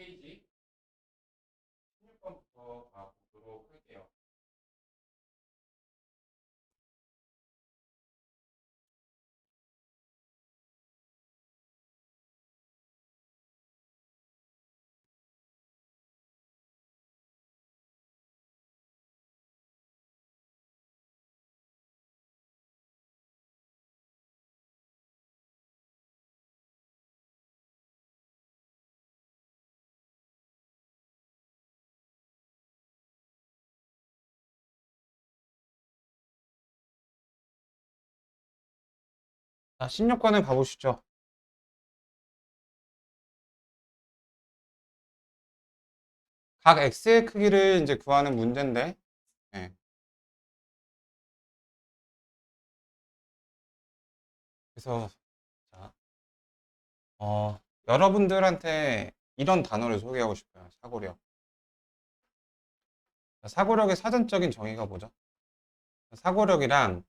페이지 16번부터 가보도록 할게요. 자, 16권을 가보시죠. 각 x의 크기를 이제 구하는 문제인데, 예. 그래서, 자, 여러분들한테 이런 단어를 소개하고 싶어요. 사고력. 자, 사고력의 사전적인 정의가 뭐죠? 사고력이란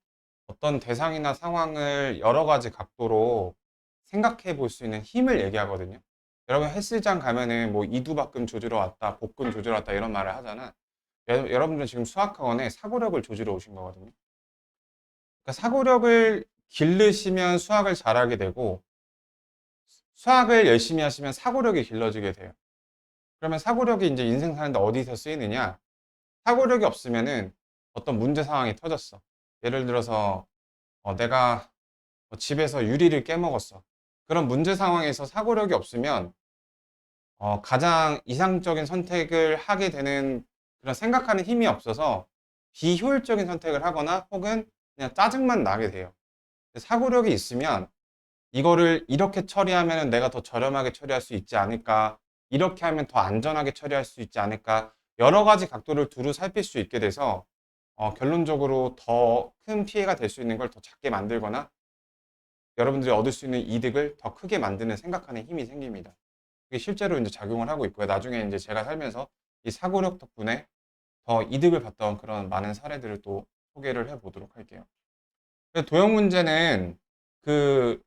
어떤 대상이나 상황을 여러 가지 각도로 생각해 볼 수 있는 힘을 얘기하거든요. 여러분 헬스장 가면은 뭐 이두박근 조지러 왔다, 복근 조지러 왔다 이런 말을 하잖아. 여러분들은 지금 수학학원에 사고력을 조지러 오신 거거든요. 그러니까 사고력을 기르시면 수학을 잘하게 되고 수학을 열심히 하시면 사고력이 길러지게 돼요. 그러면 사고력이 이제 인생 사는데 어디서 쓰이느냐? 사고력이 없으면은 어떤 문제 상황이 터졌어. 예를 들어서 내가 집에서 유리를 깨먹었어. 그런 문제 상황에서 사고력이 없으면 가장 이상적인 선택을 하게 되는 그런 생각하는 힘이 없어서 비효율적인 선택을 하거나 혹은 그냥 짜증만 나게 돼요. 사고력이 있으면 이거를 이렇게 처리하면 내가 더 저렴하게 처리할 수 있지 않을까? 이렇게 하면 더 안전하게 처리할 수 있지 않을까? 여러 가지 각도를 두루 살필 수 있게 돼서 결론적으로 더 큰 피해가 될 수 있는 걸 더 작게 만들거나 여러분들이 얻을 수 있는 이득을 더 크게 만드는 생각하는 힘이 생깁니다. 그게 실제로 이제 작용을 하고 있고요. 나중에 이제 제가 살면서 이 사고력 덕분에 더 이득을 봤던 그런 많은 사례들을 또 소개를 해 보도록 할게요. 도형 문제는 그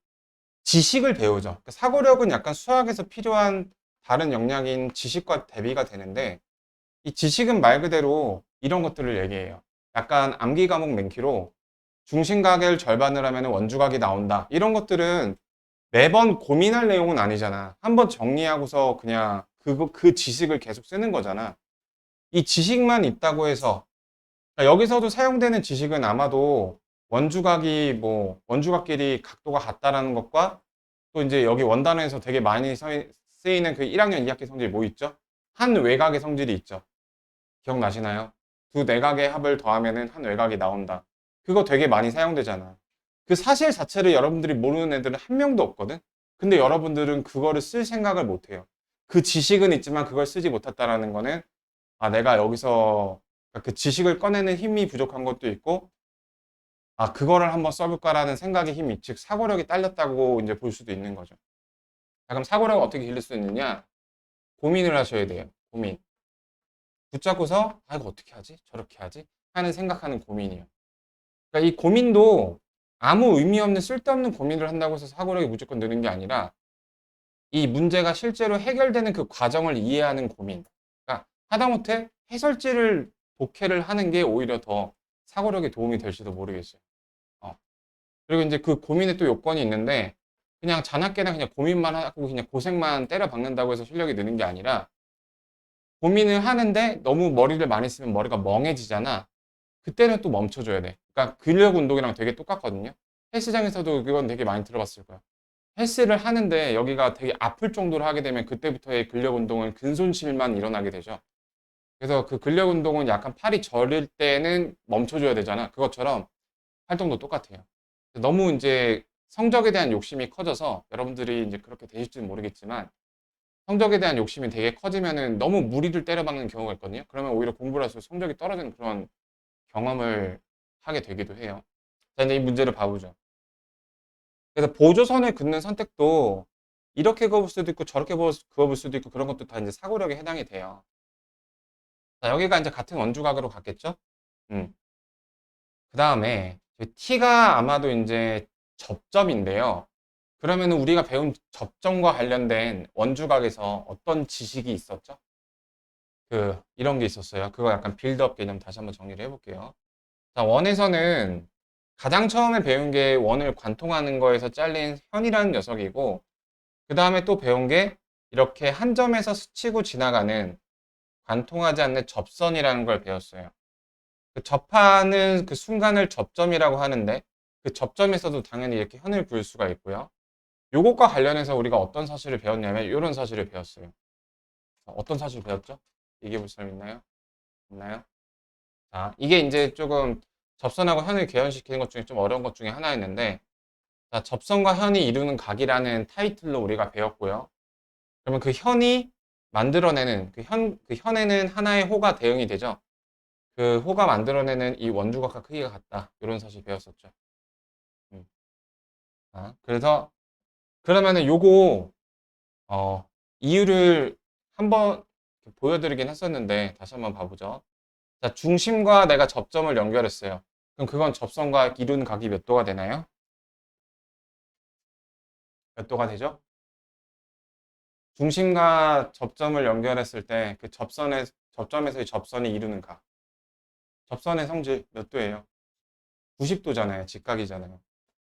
지식을 배우죠. 그러니까 사고력은 약간 수학에서 필요한 다른 역량인 지식과 대비가 되는데 이 지식은 말 그대로 이런 것들을 얘기해요. 약간 암기 과목 맨키로 중심각을 절반을 하면 원주각이 나온다. 이런 것들은 매번 고민할 내용은 아니잖아. 한번 정리하고서 그냥 그 지식을 계속 쓰는 거잖아. 이 지식만 있다고 해서 그러니까 여기서도 사용되는 지식은 아마도 원주각이 뭐 원주각끼리 각도가 같다라는 것과 또 이제 여기 원단에서 되게 많이 쓰이는 그 1학년 2학기 성질이 뭐 있죠? 한 외곽의 성질이 있죠. 기억나시나요? 두 내각의 합을 더하면은 한 외곽이 나온다. 그거 되게 많이 사용되잖아. 그 사실 자체를 여러분들이 모르는 애들은 한 명도 없거든? 근데 여러분들은 그거를 쓸 생각을 못 해요. 그 지식은 있지만 그걸 쓰지 못했다라는 거는 내가 여기서 그 지식을 꺼내는 힘이 부족한 것도 있고 그거를 한번 써볼까라는 생각의 힘이 즉 사고력이 딸렸다고 이제 볼 수도 있는 거죠. 자, 그럼 사고력을 어떻게 기를 수 있느냐? 고민을 하셔야 돼요. 고민. 붙잡고서 이거 어떻게 하지? 저렇게 하지? 하는 생각하는 고민이에요. 그러니까 이 고민도 아무 의미 없는 쓸데없는 고민을 한다고 해서 사고력이 무조건 느는 게 아니라 이 문제가 실제로 해결되는 그 과정을 이해하는 고민. 그러니까 하다못해 해설지를 독해를 하는 게 오히려 더 사고력에 도움이 될지도 모르겠어요. 어. 그리고 이제 그 고민에 또 요건이 있는데 그냥 자나깨나 그냥 고민만 하고 그냥 고생만 때려 박는다고 해서 실력이 느는 게 아니라 고민을 하는데 너무 머리를 많이 쓰면 머리가 멍해지잖아. 그때는 또 멈춰줘야 돼. 그러니까 근력 운동이랑 되게 똑같거든요. 헬스장에서도 그건 되게 많이 들어봤을 거야. 헬스를 하는데 여기가 되게 아플 정도로 하게 되면 그때부터의 근력 운동은 근손실만 일어나게 되죠. 그래서 그 근력 운동은 약간 팔이 저릴 때는 멈춰줘야 되잖아. 그것처럼 활동도 똑같아요. 너무 이제 성적에 대한 욕심이 커져서 여러분들이 이제 그렇게 되실지는 모르겠지만 성적에 대한 욕심이 되게 커지면은 너무 무리를 때려박는 경우가 있거든요. 그러면 오히려 공부를 할수록 성적이 떨어지는 그런 경험을 하게 되기도 해요. 자, 이제 이 문제를 봐보죠. 그래서 보조선을 긋는 선택도 이렇게 그어볼 수도 있고 저렇게 그어볼 수도 있고 그런 것도 다 이제 사고력에 해당이 돼요. 자, 여기가 이제 같은 원주각으로 갔겠죠? 음. 그 다음에 t가 아마도 이제 접점인데요. 그러면 우리가 배운 접점과 관련된 원주각에서 어떤 지식이 있었죠? 이런 게 있었어요. 그거 약간 빌드업 개념 다시 한번 정리를 해볼게요. 자, 원에서는 가장 처음에 배운 게 원을 관통하는 거에서 잘린 현이라는 녀석이고, 그 다음에 또 배운 게 이렇게 한 점에서 스치고 지나가는 관통하지 않는 접선이라는 걸 배웠어요. 그 접하는 그 순간을 접점이라고 하는데, 그 접점에서도 당연히 이렇게 현을 그을 수가 있고요. 요것과 관련해서 우리가 어떤 사실을 배웠냐면 이런 사실을 배웠어요. 어떤 사실을 배웠죠? 얘기해 볼 사람 있나요? 있나요? 자, 이게 이제 조금 접선하고 현을 개연시키는 것 중에 좀 어려운 것 중에 하나였는데, 자, 접선과 현이 이루는 각이라는 타이틀로 우리가 배웠고요. 그러면 그 현이 만들어내는 그 현에는 하나의 호가 대응이 되죠. 그 호가 만들어내는 이 원주각과 크기가 같다. 이런 사실 배웠었죠. 음. 자, 그래서 그러면은 요거 이유를 한번 보여드리긴 했었는데 다시 한번 봐보죠. 자, 중심과 내가 접점을 연결했어요. 그럼 그건 접선과 이루는 각이 몇 도가 되나요? 몇 도가 되죠? 중심과 접점을 연결했을 때 그 접점에서의 접선이 이루는 각. 접선의 성질 몇 도예요? 90도잖아요. 직각이잖아요.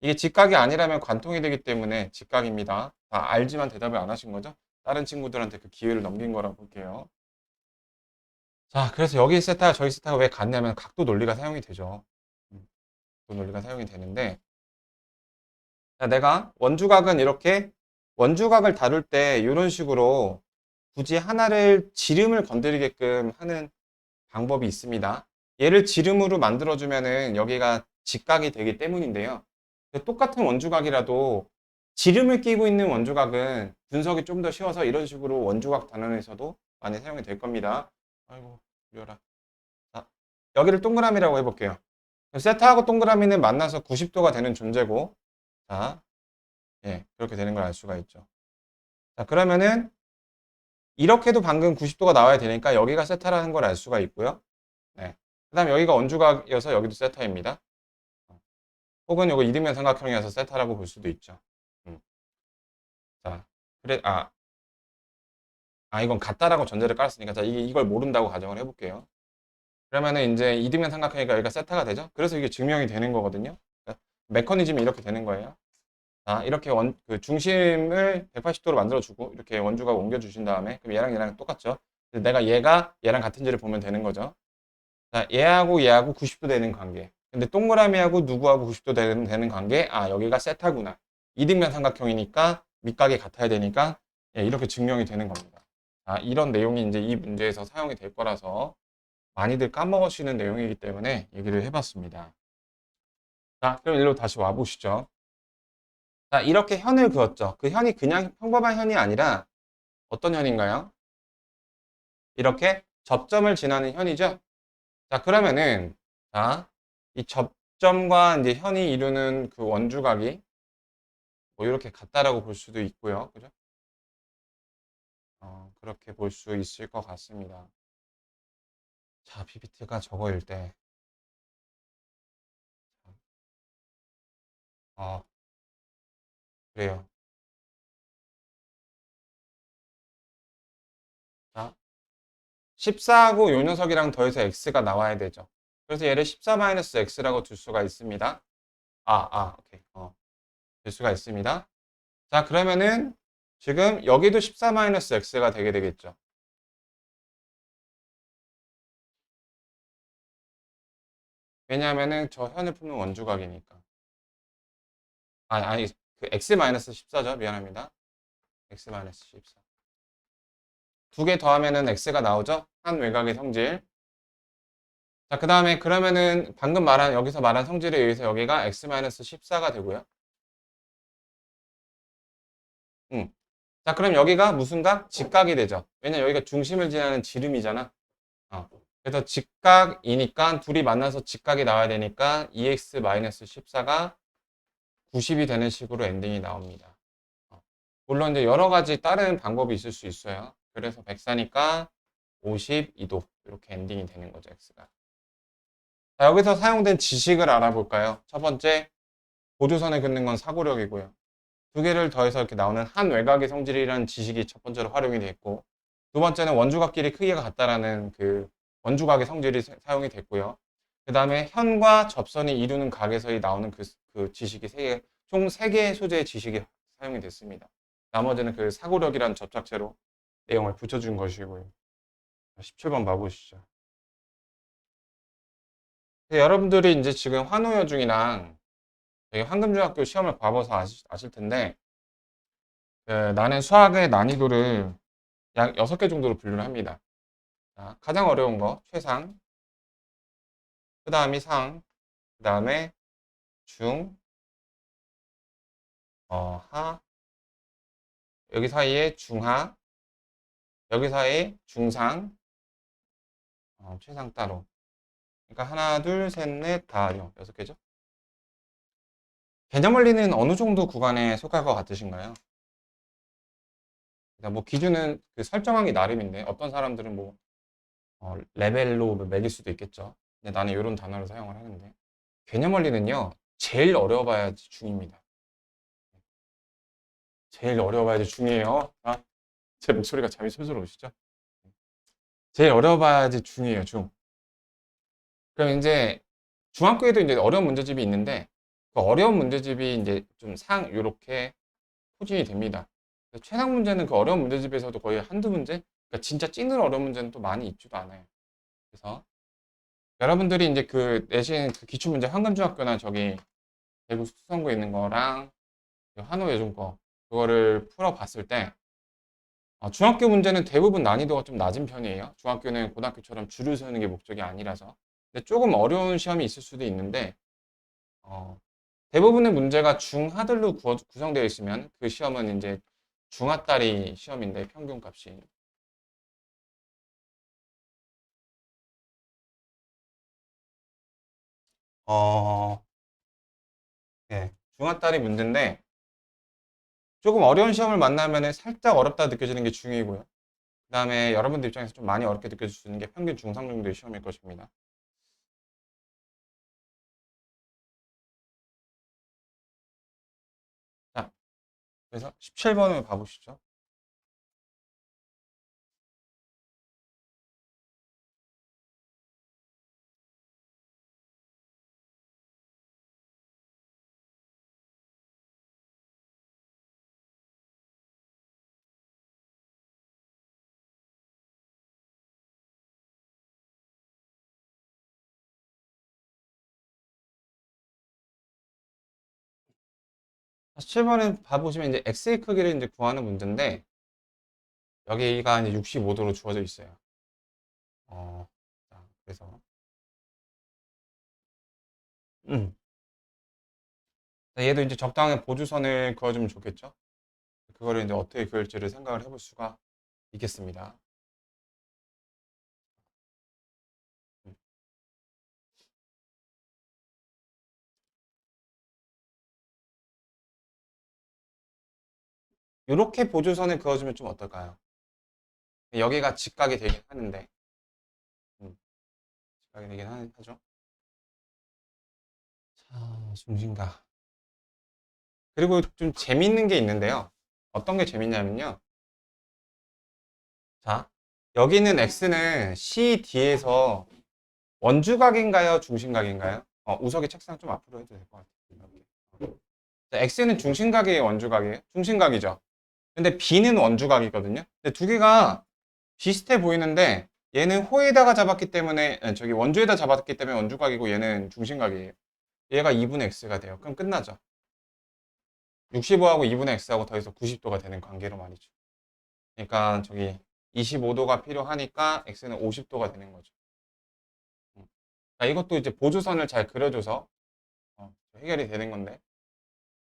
이게 직각이 아니라면 관통이 되기 때문에 직각입니다. 다 알지만 대답을 안 하신 거죠? 다른 친구들한테 그 기회를 넘긴 거라고 볼게요. 자, 그래서 여기 세타, 저기 세타가 왜 같냐면 각도 논리가 사용이 되죠. 각도 논리가 사용이 되는데, 자, 내가 원주각은 이렇게 원주각을 다룰 때 이런 식으로 굳이 하나를 지름을 건드리게끔 하는 방법이 있습니다. 얘를 지름으로 만들어주면은 여기가 직각이 되기 때문인데요. 똑같은 원주각이라도 지름을 끼고 있는 원주각은 분석이 좀 더 쉬워서 이런 식으로 원주각 단원에서도 많이 사용이 될 겁니다. 아이고, 무려라. 자, 여기를 동그라미라고 해볼게요. 세타하고 동그라미는 만나서 90도가 되는 존재고, 자, 예, 그렇게 되는 걸 알 수가 있죠. 자, 그러면은 이렇게도 방금 90도가 나와야 되니까 여기가 세타라는 걸 알 수가 있고요. 네. 그 다음에 여기가 원주각이어서 여기도 세타입니다. 혹은 요거 이등변 삼각형이어서 세타라고 볼 수도 있죠. 음. 자, 그래, 이건 같다라고 전제를 깔았으니까, 자, 이걸 모른다고 가정을 해볼게요. 그러면은 이제 이등변 삼각형이니까 여기가 세타가 되죠? 그래서 이게 증명이 되는 거거든요. 그러니까 메커니즘이 이렇게 되는 거예요. 자, 이렇게 그 중심을 180도로 만들어주고, 이렇게 원주각 옮겨주신 다음에, 그럼 얘랑 똑같죠? 내가 얘랑 같은지를 보면 되는 거죠. 자, 얘하고 90도 되는 관계. 근데 동그라미하고 누구하고 90도 되는 관계? 아, 여기가 세타구나. 이등변 삼각형이니까 밑각이 같아야 되니까 예, 이렇게 증명이 되는 겁니다. 아, 이런 내용이 이제 이 문제에서 사용이 될 거라서 많이들 까먹으시는 내용이기 때문에 얘기를 해봤습니다. 자, 그럼 일로 다시 와보시죠. 자, 이렇게 현을 그었죠. 그 현이 그냥 평범한 현이 아니라 어떤 현인가요? 이렇게 접점을 지나는 현이죠. 자, 그러면은, 자, 이 접점과 이제 현이 이루는 그 원주각이 뭐 이렇게 같다라고 볼 수도 있고요. 그죠? 그렇게 볼 수 있을 것 같습니다. 자, PPT가 저거일 때, 어, 그래요. 자, 14하고 요 녀석이랑 더해서 x가 나와야 되죠. 그래서 얘를 14-x라고 둘 수가 있습니다. 오케이. 될 수가 있습니다. 자, 그러면은 지금 여기도 14-x가 되게 되겠죠. 왜냐하면은 저 현을 푸는 원주각이니까. 아니, 그 x-14죠. 미안합니다. x-14. 두 개 더하면은 x가 나오죠. 한 외곽의 성질. 자, 그 다음에 그러면은 방금 여기서 말한 성질에 의해서 여기가 x-14가 되고요. 자, 그럼 여기가 무슨 각? 직각이 되죠. 왜냐면 여기가 중심을 지나는 지름이잖아. 어. 그래서 직각이니까 둘이 만나서 직각이 나와야 되니까 2x-14가 90이 되는 식으로 엔딩이 나옵니다. 물론 이제 여러 가지 다른 방법이 있을 수 있어요. 그래서 104니까 52도 이렇게 엔딩이 되는 거죠, x가. 자, 여기서 사용된 지식을 알아볼까요? 첫 번째, 보조선을 긋는 건 사고력이고요. 두 개를 더해서 이렇게 나오는 한 외곽의 성질이라는 지식이 첫 번째로 활용이 됐고, 두 번째는 원주각끼리 크기가 같다라는 그 원주각의 성질이 사용이 됐고요. 그 다음에 현과 접선이 이루는 각에서 나오는 그 지식이 총 3개의 소재의 지식이 사용이 됐습니다. 나머지는 그 사고력이라는 접착제로 내용을 붙여준 것이고요. 17번 봐보시죠. 여러분들이 이제 지금 환호여중이랑 황금중학교 시험을 봐봐서 아실 텐데, 나는 수학의 난이도를 약 6개 정도로 분류를 합니다. 자, 가장 어려운 거 최상, 그 다음이 상, 그 다음에 중, 하, 여기 사이에 중하, 여기 사이에 중상, 최상 따로. 그러니까 하나, 둘, 셋, 넷, 다 6개죠. 개념 원리는 어느 정도 구간에 속할 것 같으신가요? 그러니까 뭐 기준은 그 설정하기 나름인데 어떤 사람들은 뭐 레벨로 매길 수도 있겠죠. 근데 나는 이런 단어를 사용을 하는데, 개념 원리는요 제일 어려워봐야지 중입니다. 제일 어려워봐야지 중이에요. 제 목소리가 잠이 솔솔 오시죠? 제일 어려워봐야지 중이에요, 중. 그럼 이제 중학교에도 이제 어려운 문제집이 있는데, 그 어려운 문제집이 이제 좀 요렇게 포진이 됩니다. 최상 문제는 그 어려운 문제집에서도 거의 한두 문제? 그러니까 진짜 찐으로 어려운 문제는 또 많이 있지도 않아요. 그래서 여러분들이 이제 그 내신 그 기출문제 황금중학교나 저기 대구 수성구에 있는 거랑 그 한호예종 거 그거를 풀어봤을 때, 중학교 문제는 대부분 난이도가 좀 낮은 편이에요. 중학교는 고등학교처럼 줄을 서는 게 목적이 아니라서. 근데 조금 어려운 시험이 있을 수도 있는데, 어, 대부분의 문제가 중하들로 구성되어 있으면 그 시험은 이제 중하따리 시험인데 평균값이. 어, 네. 중하따리 문제인데 조금 어려운 시험을 만나면 살짝 어렵다 느껴지는 게 중이고요. 그 다음에 여러분들 입장에서 좀 많이 어렵게 느껴질 수 있는 게 평균 중상 정도의 시험일 것입니다. 자, 그래서 17번을 봐보시죠. 17번을 봐보시면 이제 엑스의 크기를 이제 구하는 문제인데, 여기가 이제 65도로 주어져 있어요. 자, 그래서 음. 얘도 이제 적당한 보조선을 그어주면 좋겠죠. 그거를 이제 어떻게 그을지를 생각을 해볼 수가 있겠습니다. 음. 이렇게 보조선을 그어주면 좀 어떨까요? 여기가 직각이 되긴 하는데, 음, 직각이 되긴 하죠. 자, 중심각. 그리고 좀 재밌는 게 있는데요. 어떤 게 재밌냐면요. 자, 여기 있는 x는 CD에서 원주각인가요? 중심각인가요? 우석이 책상 좀 앞으로 해도 될 것 같아요. 이렇게. 자, x는 중심각이에요? 원주각이에요? 중심각이죠. 근데 b는 원주각이거든요. 근데 두 개가 비슷해 보이는데 얘는 호에다가 잡았기 때문에 저기 원주에다 잡았기 때문에 원주각이고 얘는 중심각이에요. 얘가 2분의 x가 돼요. 그럼 끝나죠. 65하고 2분의 x하고 더해서 90도가 되는 관계로 말이죠. 그러니까 저기 25도가 필요하니까 x는 50도가 되는 거죠. 그러니까 이것도 이제 보조선을 잘 그려줘서 해결이 되는 건데.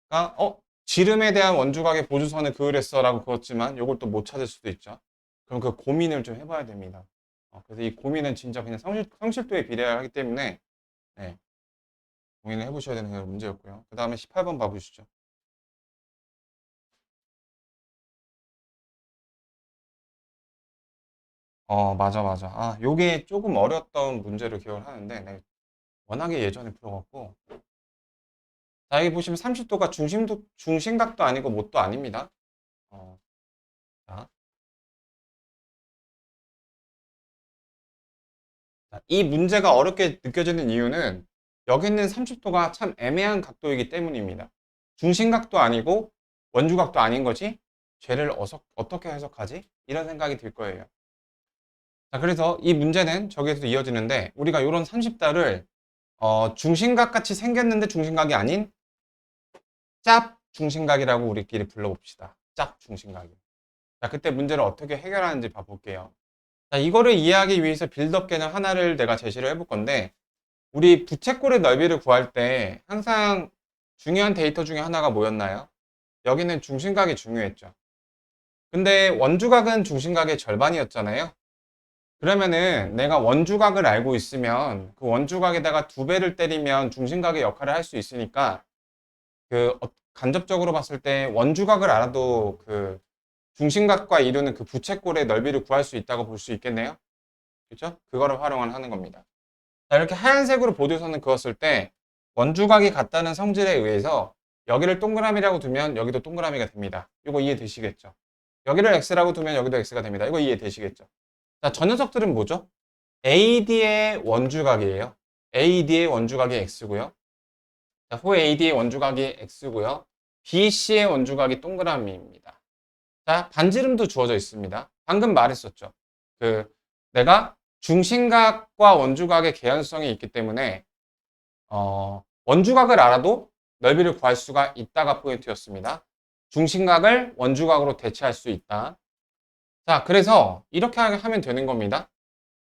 그러니까 지름에 대한 원주각의 보조선을 그으랬어라고 그었지만 이걸 또 못 찾을 수도 있죠. 그럼 그 고민을 좀 해봐야 됩니다. 그래서 이 고민은 진짜 그냥 성실도에 비례하기 때문에 네, 고민을 해보셔야 되는 그런 문제였고요. 그 다음에 18번 봐보시죠. 맞아, 맞아. 요게 조금 어려웠던 문제로 기억을 하는데, 네, 워낙에 예전에 풀어갖고, 자, 여기 보시면 30도가 중심각도 아니고 못도 아닙니다. 어, 자, 이 문제가 어렵게 느껴지는 이유는 여기 있는 30도가 참 애매한 각도이기 때문입니다. 중심각도 아니고 원주각도 아닌 거지? 쟤를 어떻게 해석하지? 이런 생각이 들 거예요. 자, 그래서 이 문제는 저기에서 이어지는데 우리가 이런 30달을 중심각 같이 생겼는데 중심각이 아닌 짭 중심각이라고 우리끼리 불러봅시다. 짭 중심각이. 자, 그때 문제를 어떻게 해결하는지 봐볼게요. 자, 이거를 이해하기 위해서 빌드업 개념 하나를 내가 제시를 해볼 건데 우리 부채꼴의 넓이를 구할 때 항상 중요한 데이터 중에 하나가 뭐였나요? 여기는 중심각이 중요했죠. 근데 원주각은 중심각의 절반이었잖아요. 그러면은 내가 원주각을 알고 있으면 그 원주각에다가 두 배를 때리면 중심각의 역할을 할 수 있으니까 간접적으로 봤을 때 원주각을 알아도 그 중심각과 이루는 그 부채꼴의 넓이를 구할 수 있다고 볼 수 있겠네요. 그렇죠? 그거를 활용을 하는 겁니다. 자, 이렇게 하얀색으로 보조선을 그었을 때 원주각이 같다는 성질에 의해서 여기를 동그라미라고 두면 여기도 동그라미가 됩니다. 이거 이해되시겠죠? 여기를 x라고 두면 여기도 x가 됩니다. 이거 이해되시겠죠? 자, 저 녀석들은 뭐죠? AD의 원주각이에요. AD의 원주각이 x고요. 자, 호 AD의 원주각이 x고요. BC의 원주각이 동그라미입니다. 자, 반지름도 주어져 있습니다. 방금 말했었죠. 내가 중심각과 원주각의 개연성이 있기 때문에 원주각을 알아도 넓이를 구할 수가 있다가 포인트였습니다. 중심각을 원주각으로 대체할 수 있다. 자, 그래서 이렇게 하면 되는 겁니다.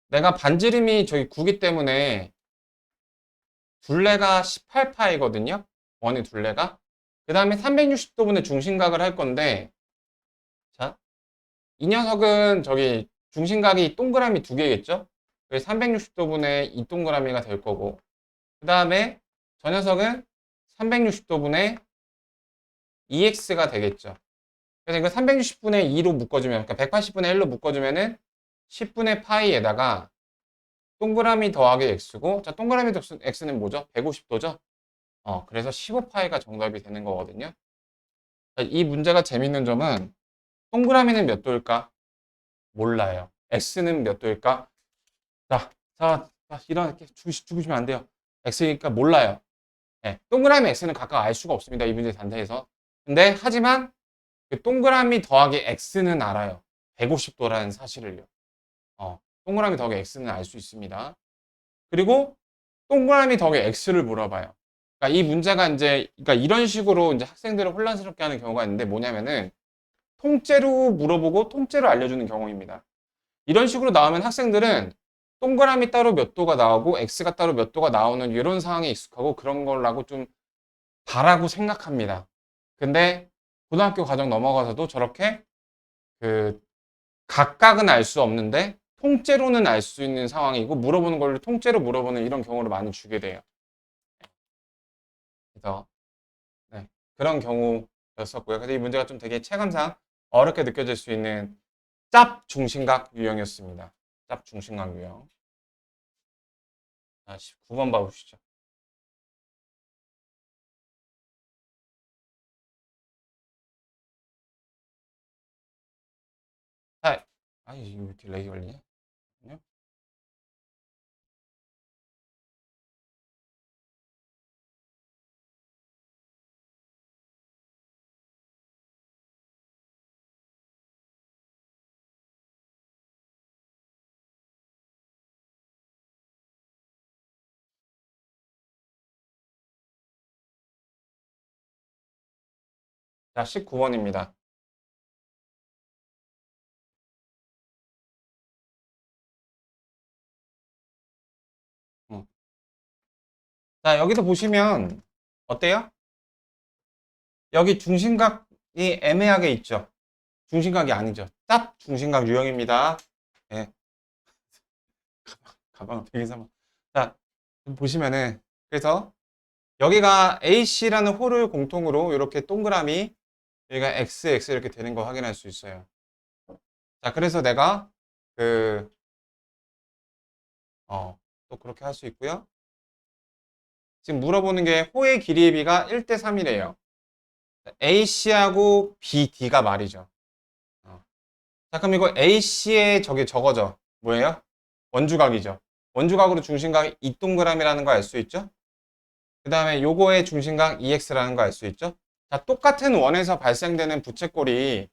내가 반지름이 저기 9기 때문에 둘레가 18파이거든요. 원의 둘레가. 그 다음에 360도분의 중심각을 할 건데, 자, 이 녀석은 저기 중심각이 동그라미 두 개겠죠? 360도분의 이 동그라미가 될 거고, 그 다음에 저 녀석은 360도분의 EX가 되겠죠. 그래서 이거 360분의 2로 묶어주면, 그러니까 180분의 1로 묶어주면은 10분의 파이에다가 동그라미 더하기 x고, 자, 동그라미 x는 뭐죠? 150도죠? 그래서 15파이가 정답이 되는 거거든요. 자, 이 문제가 재밌는 점은 동그라미는 몇 도일까? 몰라요. x는 몇 도일까? 자, 이렇게 죽으시면 안 돼요. x니까 몰라요. 네, 동그라미 x는 각각 알 수가 없습니다. 이 문제 단태에서. 근데 하지만 그 동그라미 더하기 x는 알아요. 150도라는 사실을요. 동그라미 더하기 x는 알 수 있습니다. 그리고 동그라미 더하기 x를 물어봐요. 그러니까 이 문제가 이제 그러니까 이런 식으로 이제 학생들을 혼란스럽게 하는 경우가 있는데 뭐냐면은 통째로 물어보고 통째로 알려주는 경우입니다. 이런 식으로 나오면 학생들은 동그라미 따로 몇 도가 나오고 x가 따로 몇 도가 나오는 이런 상황에 익숙하고 그런 걸라고 좀 바라고 생각합니다. 근데 고등학교 과정 넘어가서도 저렇게 그 각각은 알 수 없는데 통째로는 알 수 있는 상황이고 물어보는 걸로 통째로 물어보는 이런 경우를 많이 주게 돼요. 그래서 네, 그런 경우였었고요. 그래서 이 문제가 좀 되게 체감상 어렵게 느껴질 수 있는 짭 중심각 유형이었습니다. 짭 중심각 유형. 자, 19번 봐보시죠. 자, 아니, 이거 왜 이렇게 렉이 걸리냐? 자, 19번입니다. 자, 여기서 보시면 어때요? 여기 중심각이 애매하게 있죠? 중심각이 아니죠. 딱 중심각 유형입니다. 예, 가방 되게 삼아. 자, 보시면은 그래서 여기가 AC라는 홀을 공통으로 이렇게 동그라미 여기가 X, X 이렇게 되는 거 확인할 수 있어요. 자, 그래서 내가 그, 또 그렇게 할 수 있고요. 지금 물어보는 게 호의 길이의 비가 1대 3이래요. AC하고 BD가 말이죠. 자, 그럼 이거 AC의 저게 저거죠. 뭐예요? 원주각이죠. 원주각으로 중심각 2동그라미라는 거 알 수 있죠? 그 다음에 요거의 중심각 EX라는 거 알 수 있죠? 자, 똑같은 원에서 발생되는 부채꼴이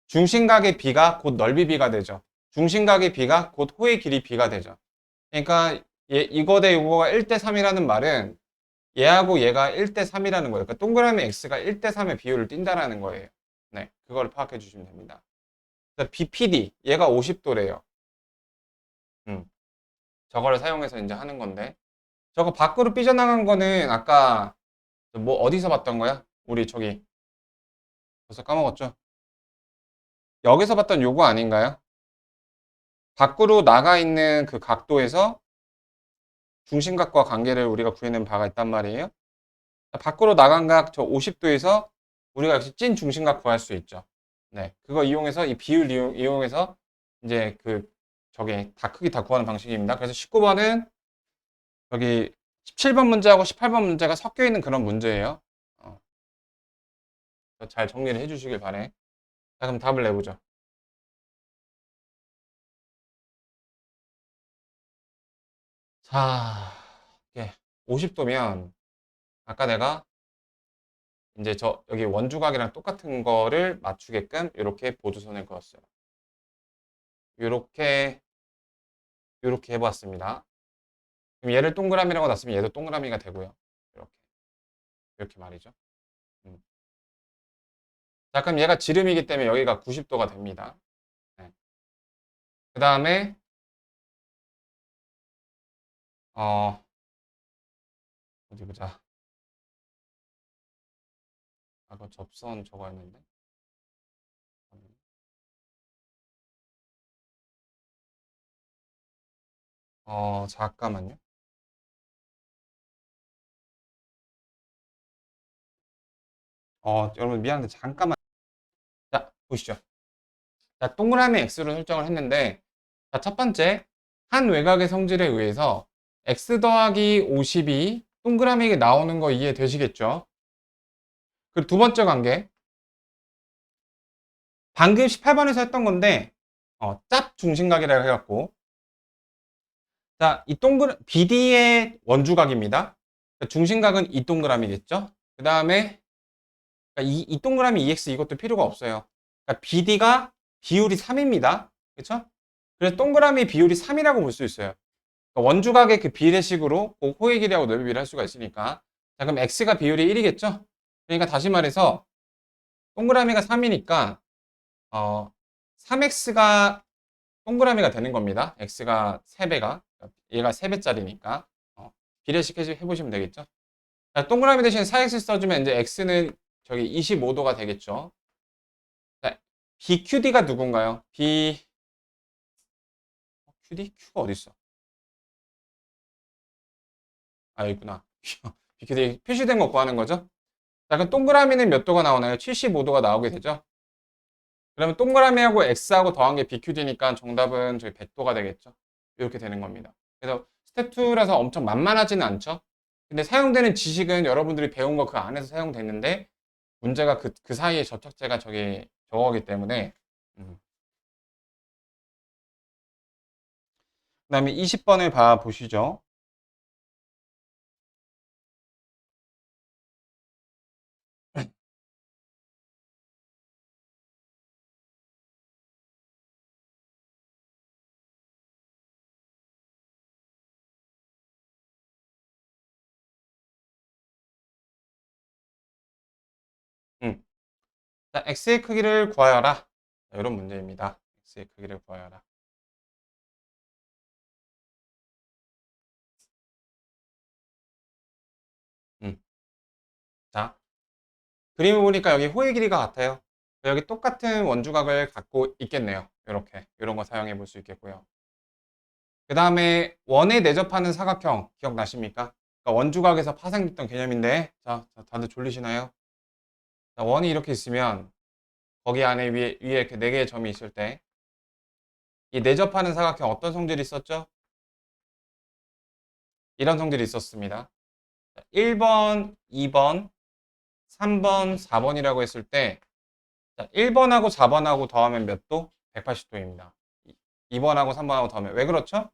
중심각의 B가 곧 넓이 B가 되죠. 중심각의 B가 곧 호의 길이 B가 되죠. 그러니까 이거 대 이거가 1대 3이라는 말은 얘하고 얘가 1대 3이라는 거예요. 그러니까 동그라미 X가 1대 3의 비율을 띈다라는 거예요. 네, 그걸 파악해 주시면 됩니다. BPD, 얘가 50도래요. 저거를 사용해서 이제 하는 건데. 저거 밖으로 삐져나간 거는 아까 뭐 어디서 봤던 거야? 우리 저기 벌써 까먹었죠? 여기서 봤던 요거 아닌가요? 밖으로 나가 있는 그 각도에서 중심각과 관계를 우리가 구해낸 바가 있단 말이에요. 밖으로 나간 각 저 50도에서 우리가 역시 찐 중심각 구할 수 있죠. 네, 그거 이용해서 이 비율 이용해서 이제 그 저기 다 크기 다 구하는 방식입니다. 그래서 19번은 여기 17번 문제하고 18번 문제가 섞여 있는 그런 문제예요. 잘 정리를 해주시길 바래. 자, 그럼 답을 내보죠. 자, 이게 50도면 아까 내가 이제 저 여기 원주각이랑 똑같은 거를 맞추게끔 이렇게 보조선을 그었어요. 이렇게 해보았습니다. 그럼 얘를 동그라미라고 놨으면 얘도 동그라미가 되고요. 이렇게 말이죠. 음. 자, 그럼 얘가 지름이기 때문에 여기가 90도가 됩니다. 네. 그 다음에 어디 보자. 아까 접선 저거였는데. 잠깐만요. 여러분 미안한데 잠깐만. 자, 보시죠. 자, 동그라미 x로 설정을 했는데, 자, 첫 번째, 한 외곽의 성질에 의해서 x 더하기 50이 동그라미에 나오는 거 이해되시겠죠? 그리고 두 번째 관계, 방금 18번에서 했던 건데, 짭 중심각이라고 해갖고, 자, 이 BD의 원주각입니다. 그러니까 중심각은 이 동그라미겠죠? 그 다음에, 이 동그라미 EX 이것도 필요가 없어요. 그러니까 BD가 비율이 3입니다. 그쵸? 그래서 동그라미 비율이 3이라고 볼 수 있어요. 그러니까 원주각의 그 비례식으로 호의 길이하고 넓이 비를 할 수가 있으니까. 자, 그럼 X가 비율이 1이겠죠? 그러니까 다시 말해서 동그라미가 3이니까 3X가 동그라미가 되는 겁니다. X가 3배가. 얘가 3배짜리니까. 비례식 해보시면 되겠죠? 자, 동그라미 대신 4X 써주면 이제 X는 저기 25도가 되겠죠? 자, BQD가 누군가요? QD? Q가 어디 있어? 아, 여기 있구나. BQD 표시된 거 구하는 거죠? 자, 그럼 동그라미는 몇 도가 나오나요? 75도가 나오게 되죠? 그러면 동그라미하고 X하고 더한 게 BQD니까 정답은 저기 100도가 되겠죠? 이렇게 되는 겁니다. 그래서 스텝 2라서 엄청 만만하지는 않죠? 근데 사용되는 지식은 여러분들이 배운 거 그 안에서 사용됐는데 문제가 그 사이에 접착제가 저거기 때문에 그 다음에 20번을 봐 보시죠. 음. 자, X의 크기를 구하여라. 자, 이런 문제입니다. X의 크기를 구하여라. 음. 자, 그림을 보니까 여기 호의 길이가 같아요. 여기 똑같은 원주각을 갖고 있겠네요. 이렇게 이런 거 사용해 볼 수 있겠고요. 그 다음에 원에 내접하는 사각형 기억나십니까? 그러니까 원주각에서 파생됐던 개념인데 자, 다들 졸리시나요? 자, 원이 이렇게 있으면 거기 안에 위에 이렇게 4개의 점이 있을 때 이 내접하는 사각형 어떤 성질이 있었죠? 이런 성질이 있었습니다. 1번, 2번, 3번, 4번이라고 했을 때 1번하고 4번하고 더하면 몇 도? 180도입니다. 2번하고 3번하고 더하면 왜 그렇죠?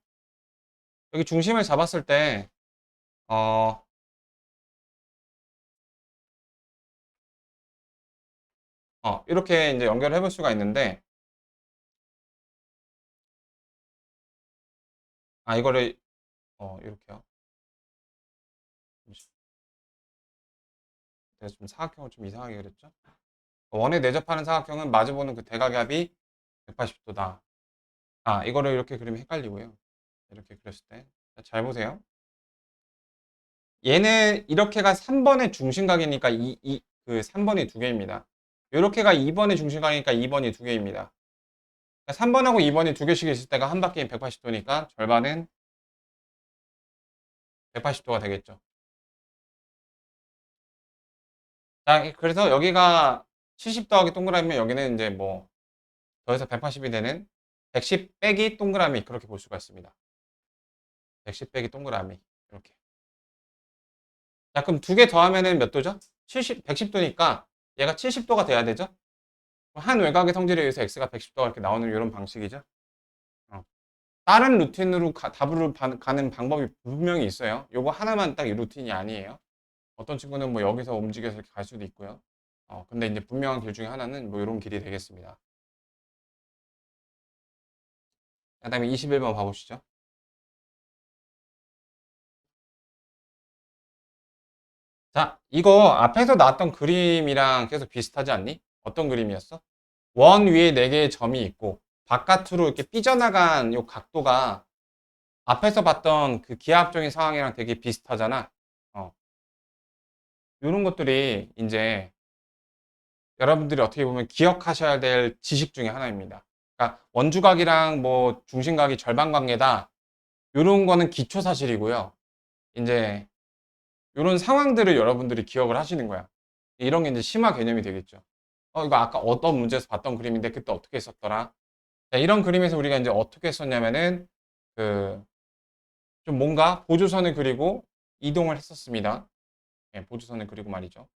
여기 중심을 잡았을 때 어, 이렇게 이제 연결해 볼 수가 있는데 이거를 이렇게요. 제가 좀 사각형을 좀 이상하게 그렸죠? 원에 내접하는 사각형은 마주보는 그 대각압이 180도다. 이거를 이렇게 그리면 헷갈리고요. 이렇게 그렸을 때. 잘 보세요. 얘는 이렇게가 3번의 중심각이니까 그 3번이 두 개입니다. 이렇게가 2번의 중심각이니까 2번이 두 개입니다. 3번하고 2번이 두 개씩 있을 때가 한 바퀴에 180도니까 절반은 180도가 되겠죠. 자, 그래서 여기가 70 더하기 동그라미면 여기는 이제 뭐 더해서 180이 되는 110 빼기 동그라미 그렇게 볼 수가 있습니다. 110 빼기 동그라미 이렇게. 자, 그럼 두 개 더하면은 몇 도죠? 110도니까 얘가 70도가 돼야 되죠? 한 외곽의 성질에 의해서 x가 110도가 이렇게 나오는 이런 방식이죠. 어. 다른 루틴으로 답을 가는 방법이 분명히 있어요. 요거 하나만 딱 이 루틴이 아니에요. 어떤 친구는 뭐 여기서 움직여서 이렇게 갈 수도 있고요. 근데 이제 분명한 길 중에 하나는 뭐 이런 길이 되겠습니다. 그 다음에 21번 봐보시죠. 자, 이거 앞에서 나왔던 그림이랑 계속 비슷하지 않니? 어떤 그림이었어? 원 위에 4개의 점이 있고 바깥으로 이렇게 삐져나간 요 각도가 앞에서 봤던 그 기하학적인 상황이랑 되게 비슷하잖아. 이런 것들이 이제 여러분들이 어떻게 보면 기억하셔야 될 지식 중에 하나입니다. 그러니까 원주각이랑 뭐 중심각이 절반 관계다. 이런 거는 기초 사실이고요. 이제 이런 상황들을 여러분들이 기억을 하시는 거야. 이런 게 이제 심화 개념이 되겠죠. 이거 아까 어떤 문제에서 봤던 그림인데 그때 어떻게 했었더라? 자, 이런 그림에서 우리가 이제 어떻게 했었냐면은 그 좀 뭔가 보조선을 그리고 이동을 했었습니다. 예, 보조선을 그리고 말이죠.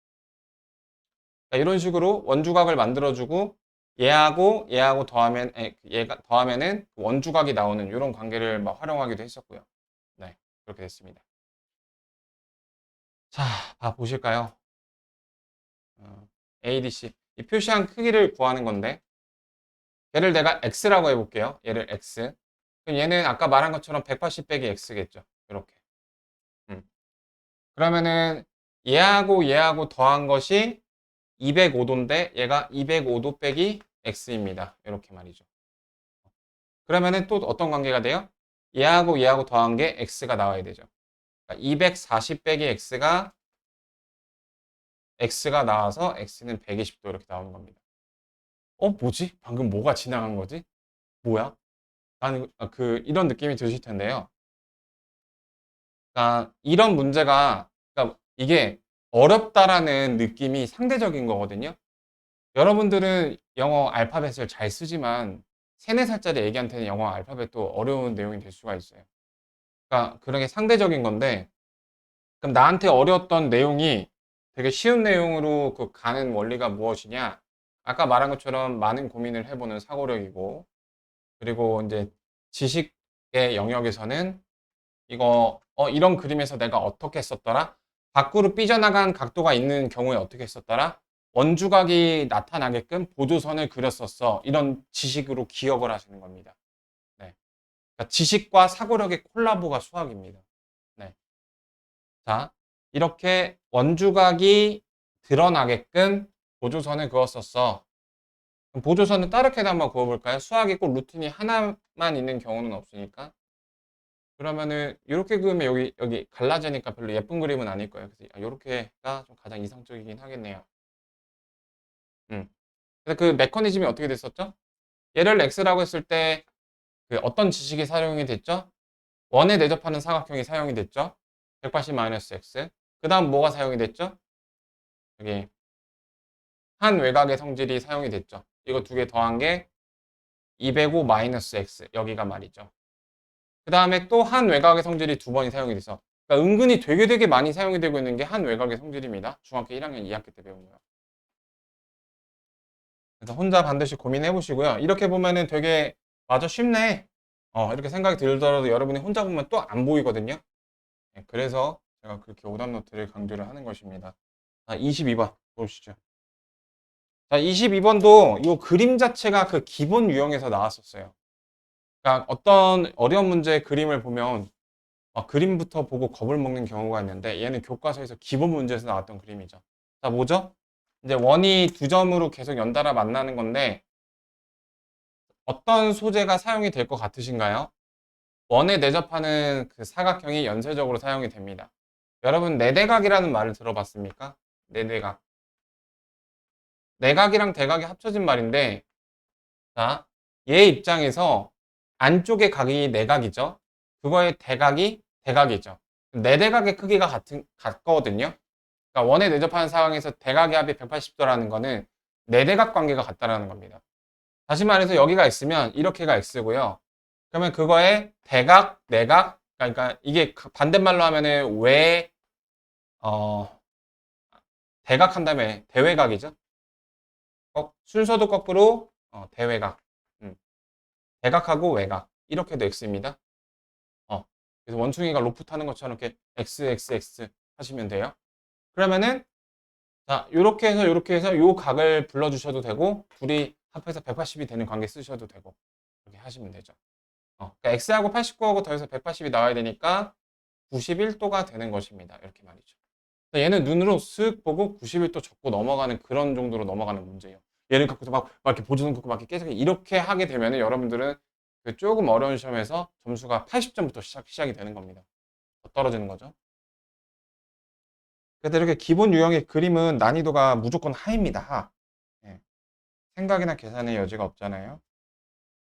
자, 이런 식으로 원주각을 만들어주고 얘하고 더하면 얘가 더하면은 그 원주각이 나오는 이런 관계를 막 활용하기도 했었고요. 네, 그렇게 됐습니다. 자, 봐 보실까요? ADC 이 표시한 크기를 구하는 건데 얘를 내가 x라고 해볼게요. 얘를 x. 그럼 얘는 아까 말한 것처럼 180 빼기 x겠죠. 이렇게. 음. 그러면은 얘하고 더한 것이 205도인데 얘가 205도 빼기 x입니다. 이렇게 말이죠. 그러면은 또 어떤 관계가 돼요? 얘하고 더한 게 x가 나와야 되죠. 그러니까 240 빼기 x가 나와서 x는 120도 이렇게 나오는 겁니다. 뭐지? 방금 뭐가 지나간 거지? 뭐야? 나는 이런 느낌이 드실 텐데요. 그러니까 이런 문제가 그러니까 이게 어렵다라는 느낌이 상대적인 거거든요. 여러분들은 영어 알파벳을 잘 쓰지만 3, 4살짜리 애기한테는 영어 알파벳도 어려운 내용이 될 수가 있어요. 그러니까 그런 게 상대적인 건데 그럼 나한테 어려웠던 내용이 되게 쉬운 내용으로 가는 원리가 무엇이냐? 아까 말한 것처럼 많은 고민을 해보는 사고력이고 그리고 이제 지식의 영역에서는 이거 이런 그림에서 내가 어떻게 썼더라? 밖으로 삐져나간 각도가 있는 경우에 어떻게 썼더라? 원주각이 나타나게끔 보조선을 그렸었어. 이런 지식으로 기억을 하시는 겁니다. 네. 그러니까 지식과 사고력의 콜라보가 수학입니다. 네. 자, 이렇게 원주각이 드러나게끔 보조선을 그었었어. 그럼 보조선을 다르게도 한번 그어볼까요? 수학이 꼭 루틴이 하나만 있는 경우는 없으니까. 그러면은 이렇게 그으면 여기 갈라지니까 별로 예쁜 그림은 아닐 거예요. 그래서 이렇게가 좀 가장 이상적이긴 하겠네요. 그래서 그 메커니즘이 어떻게 됐었죠? 얘를 x라고 했을 때 그 어떤 지식이 사용이 됐죠? 원에 내접하는 사각형이 사용이 됐죠? 180-x. 그 다음 뭐가 사용이 됐죠? 여기 한 외곽의 성질이 사용이 됐죠. 이거 두 개 더한 게 205-x 여기가 말이죠. 그 다음에 또 한 외곽의 성질이 두 번이 사용이 돼서 그러니까 은근히 되게 많이 사용이 되고 있는 게 한 외곽의 성질입니다. 중학교 1학년 2학기 때 배운 거요. 그래서 혼자 반드시 고민해 보시고요. 이렇게 보면은 되게 맞아 쉽네. 이렇게 생각이 들더라도 여러분이 혼자 보면 또 안 보이거든요. 네, 그래서 제가 그렇게 오답노트를 강조를 하는 것입니다. 자, 22번 보시죠. 자, 22번도 이 그림 자체가 그 기본 유형에서 나왔었어요. 그러니까 어떤 어려운 문제의 그림을 보면 그림부터 보고 겁을 먹는 경우가 있는데 얘는 교과서에서 기본 문제에서 나왔던 그림이죠. 자, 뭐죠? 이제 원이 두 점으로 계속 연달아 만나는 건데 어떤 소재가 사용이 될 것 같으신가요? 원에 내접하는 그 사각형이 연쇄적으로 사용이 됩니다. 여러분 내대각이라는 말을 들어봤습니까? 내대각. 내각이랑 대각이 합쳐진 말인데 자, 얘 입장에서 안쪽의 각이 내각이죠. 그거의 대각이 대각이죠. 내대각의 크기가 같거든요. 그러니까 원에 내접하는 상황에서 대각의 합이 180도라는 거는 내대각 관계가 같다라는 겁니다. 다시 말해서 여기가 X면 이렇게가 X고요. 그러면 그거의 대각, 내각, 그러니까 이게 반대말로 하면은 어, 대각한 다음에 대외각이죠. 순서도 거꾸로 대외각. 대각하고 외각. 이렇게도 X입니다. 그래서 원숭이가 로프 타는 것처럼 이렇게 X, X, X 하시면 돼요. 그러면은 자, 요렇게 해서 요 각을 불러주셔도 되고 둘이 합해서 180이 되는 관계 쓰셔도 되고 이렇게 하시면 되죠. 그러니까 X하고 89하고 더해서 180이 나와야 되니까 91도가 되는 것입니다. 이렇게 말이죠. 얘는 눈으로 쓱 보고 91도 적고 넘어가는 그런 정도로 넘어가는 문제예요. 얘를 갖고서 막 이렇게 보조선 긋고 막 이렇게 계속 이렇게 하게 되면 여러분들은 그 조금 어려운 시험에서 점수가 80점부터 시작이 되는 겁니다. 더 떨어지는 거죠. 그래서 이렇게 기본 유형의 그림은 난이도가 무조건 하입니다. 하. 예. 생각이나 계산의 여지가 없잖아요.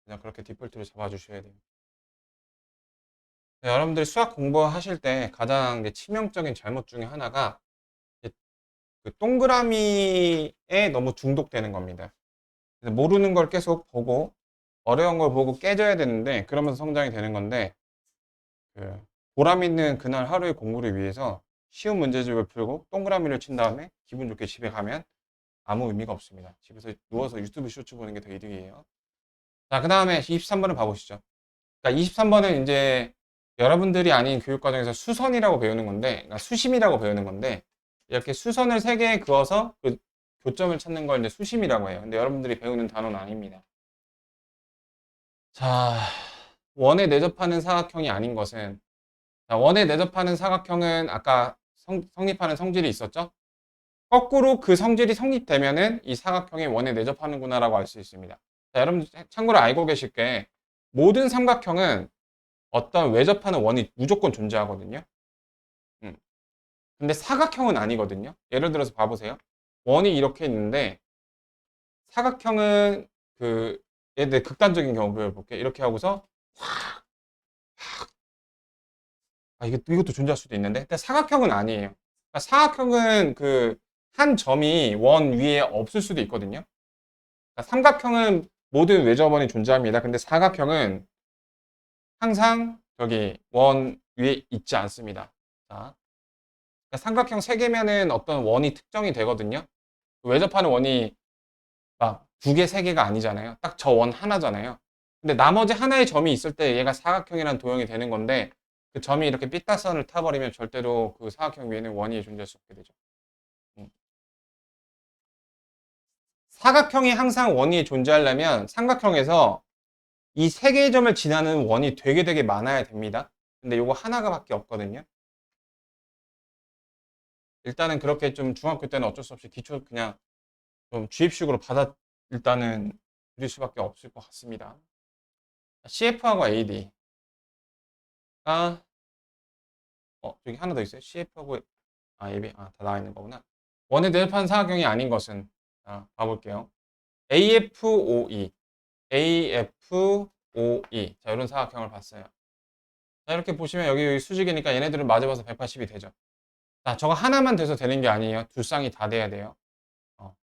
그냥 그렇게 디폴트로 잡아주셔야 돼요. 여러분들이 수학 공부하실 때 가장 이제 치명적인 잘못 중에 하나가 그 동그라미에 너무 중독되는 겁니다. 그래서 모르는 걸 계속 보고 어려운 걸 보고 깨져야 되는데 그러면서 성장이 되는 건데 그 보람 있는 그날 하루의 공부를 위해서 쉬운 문제집을 풀고 동그라미를 친 다음에 기분 좋게 집에 가면 아무 의미가 없습니다. 집에서 누워서 유튜브 쇼츠 보는 게 더 이득이에요. 자, 그 다음에 23번을 봐보시죠. 그러니까 23번은 이제 여러분들이 아닌 교육과정에서 수선이라고 배우는 건데, 그러니까 수심이라고 배우는 건데, 이렇게 수선을 3개에 그어서 그 교점을 찾는 걸 이제 수심이라고 해요. 근데 여러분들이 배우는 단어는 아닙니다. 자, 원에 내접하는 사각형이 아닌 것은, 자, 원에 내접하는 사각형은 아까 성립하는 성질이 있었죠? 거꾸로 그 성질이 성립되면은 이 사각형이 원에 내접하는구나라고 알 수 있습니다. 자, 여러분 참고로 알고 계실 게 모든 삼각형은 어떤 외접하는 원이 무조건 존재하거든요. 음. 근데 사각형은 아니거든요. 예를 들어서 봐보세요. 원이 이렇게 있는데 사각형은 그 얘들 극단적인 경우 보여볼게. 이렇게 하고서 이것도 존재할 수도 있는데 근데 사각형은 아니에요. 그러니까 사각형은 그 한 점이 원 위에 없을 수도 있거든요. 그러니까 삼각형은 모든 외접원이 존재합니다. 근데 사각형은 항상 저기 원 위에 있지 않습니다. 자, 그러니까 삼각형 3개면은 어떤 원이 특정이 되거든요. 외접하는 원이 막 2개, 3개가 아니잖아요. 딱 저 원 하나잖아요. 근데 나머지 하나의 점이 있을 때 얘가 사각형이라는 도형이 되는 건데 그 점이 이렇게 삐딱선을 타버리면 절대로 그 사각형 위에는 원이 존재할 수 없게 되죠. 음. 사각형이 항상 원이 존재하려면 삼각형에서 이 3개의 점을 지나는 원이 되게 많아야 됩니다. 근데 요거 하나가 밖에 없거든요. 일단은 그렇게 좀 중학교 때는 어쩔 수 없이 기초 그냥 좀 주입식으로 받아 일단은 드릴 수밖에 없을 것 같습니다. CF하고 AD가 저기 하나 더 있어요. CF하고 AB 다 나와 있는 거구나. 원에 대입한 사각형이 아닌 것은 봐볼게요. AFOE, AFOE 자 이런 사각형을 봤어요. 자 이렇게 보시면 여기 수직이니까 얘네들은 맞아봐서 180이 되죠. 자 저거 하나만 돼서 되는 게 아니에요. 두 쌍이 다 돼야 돼요. 어,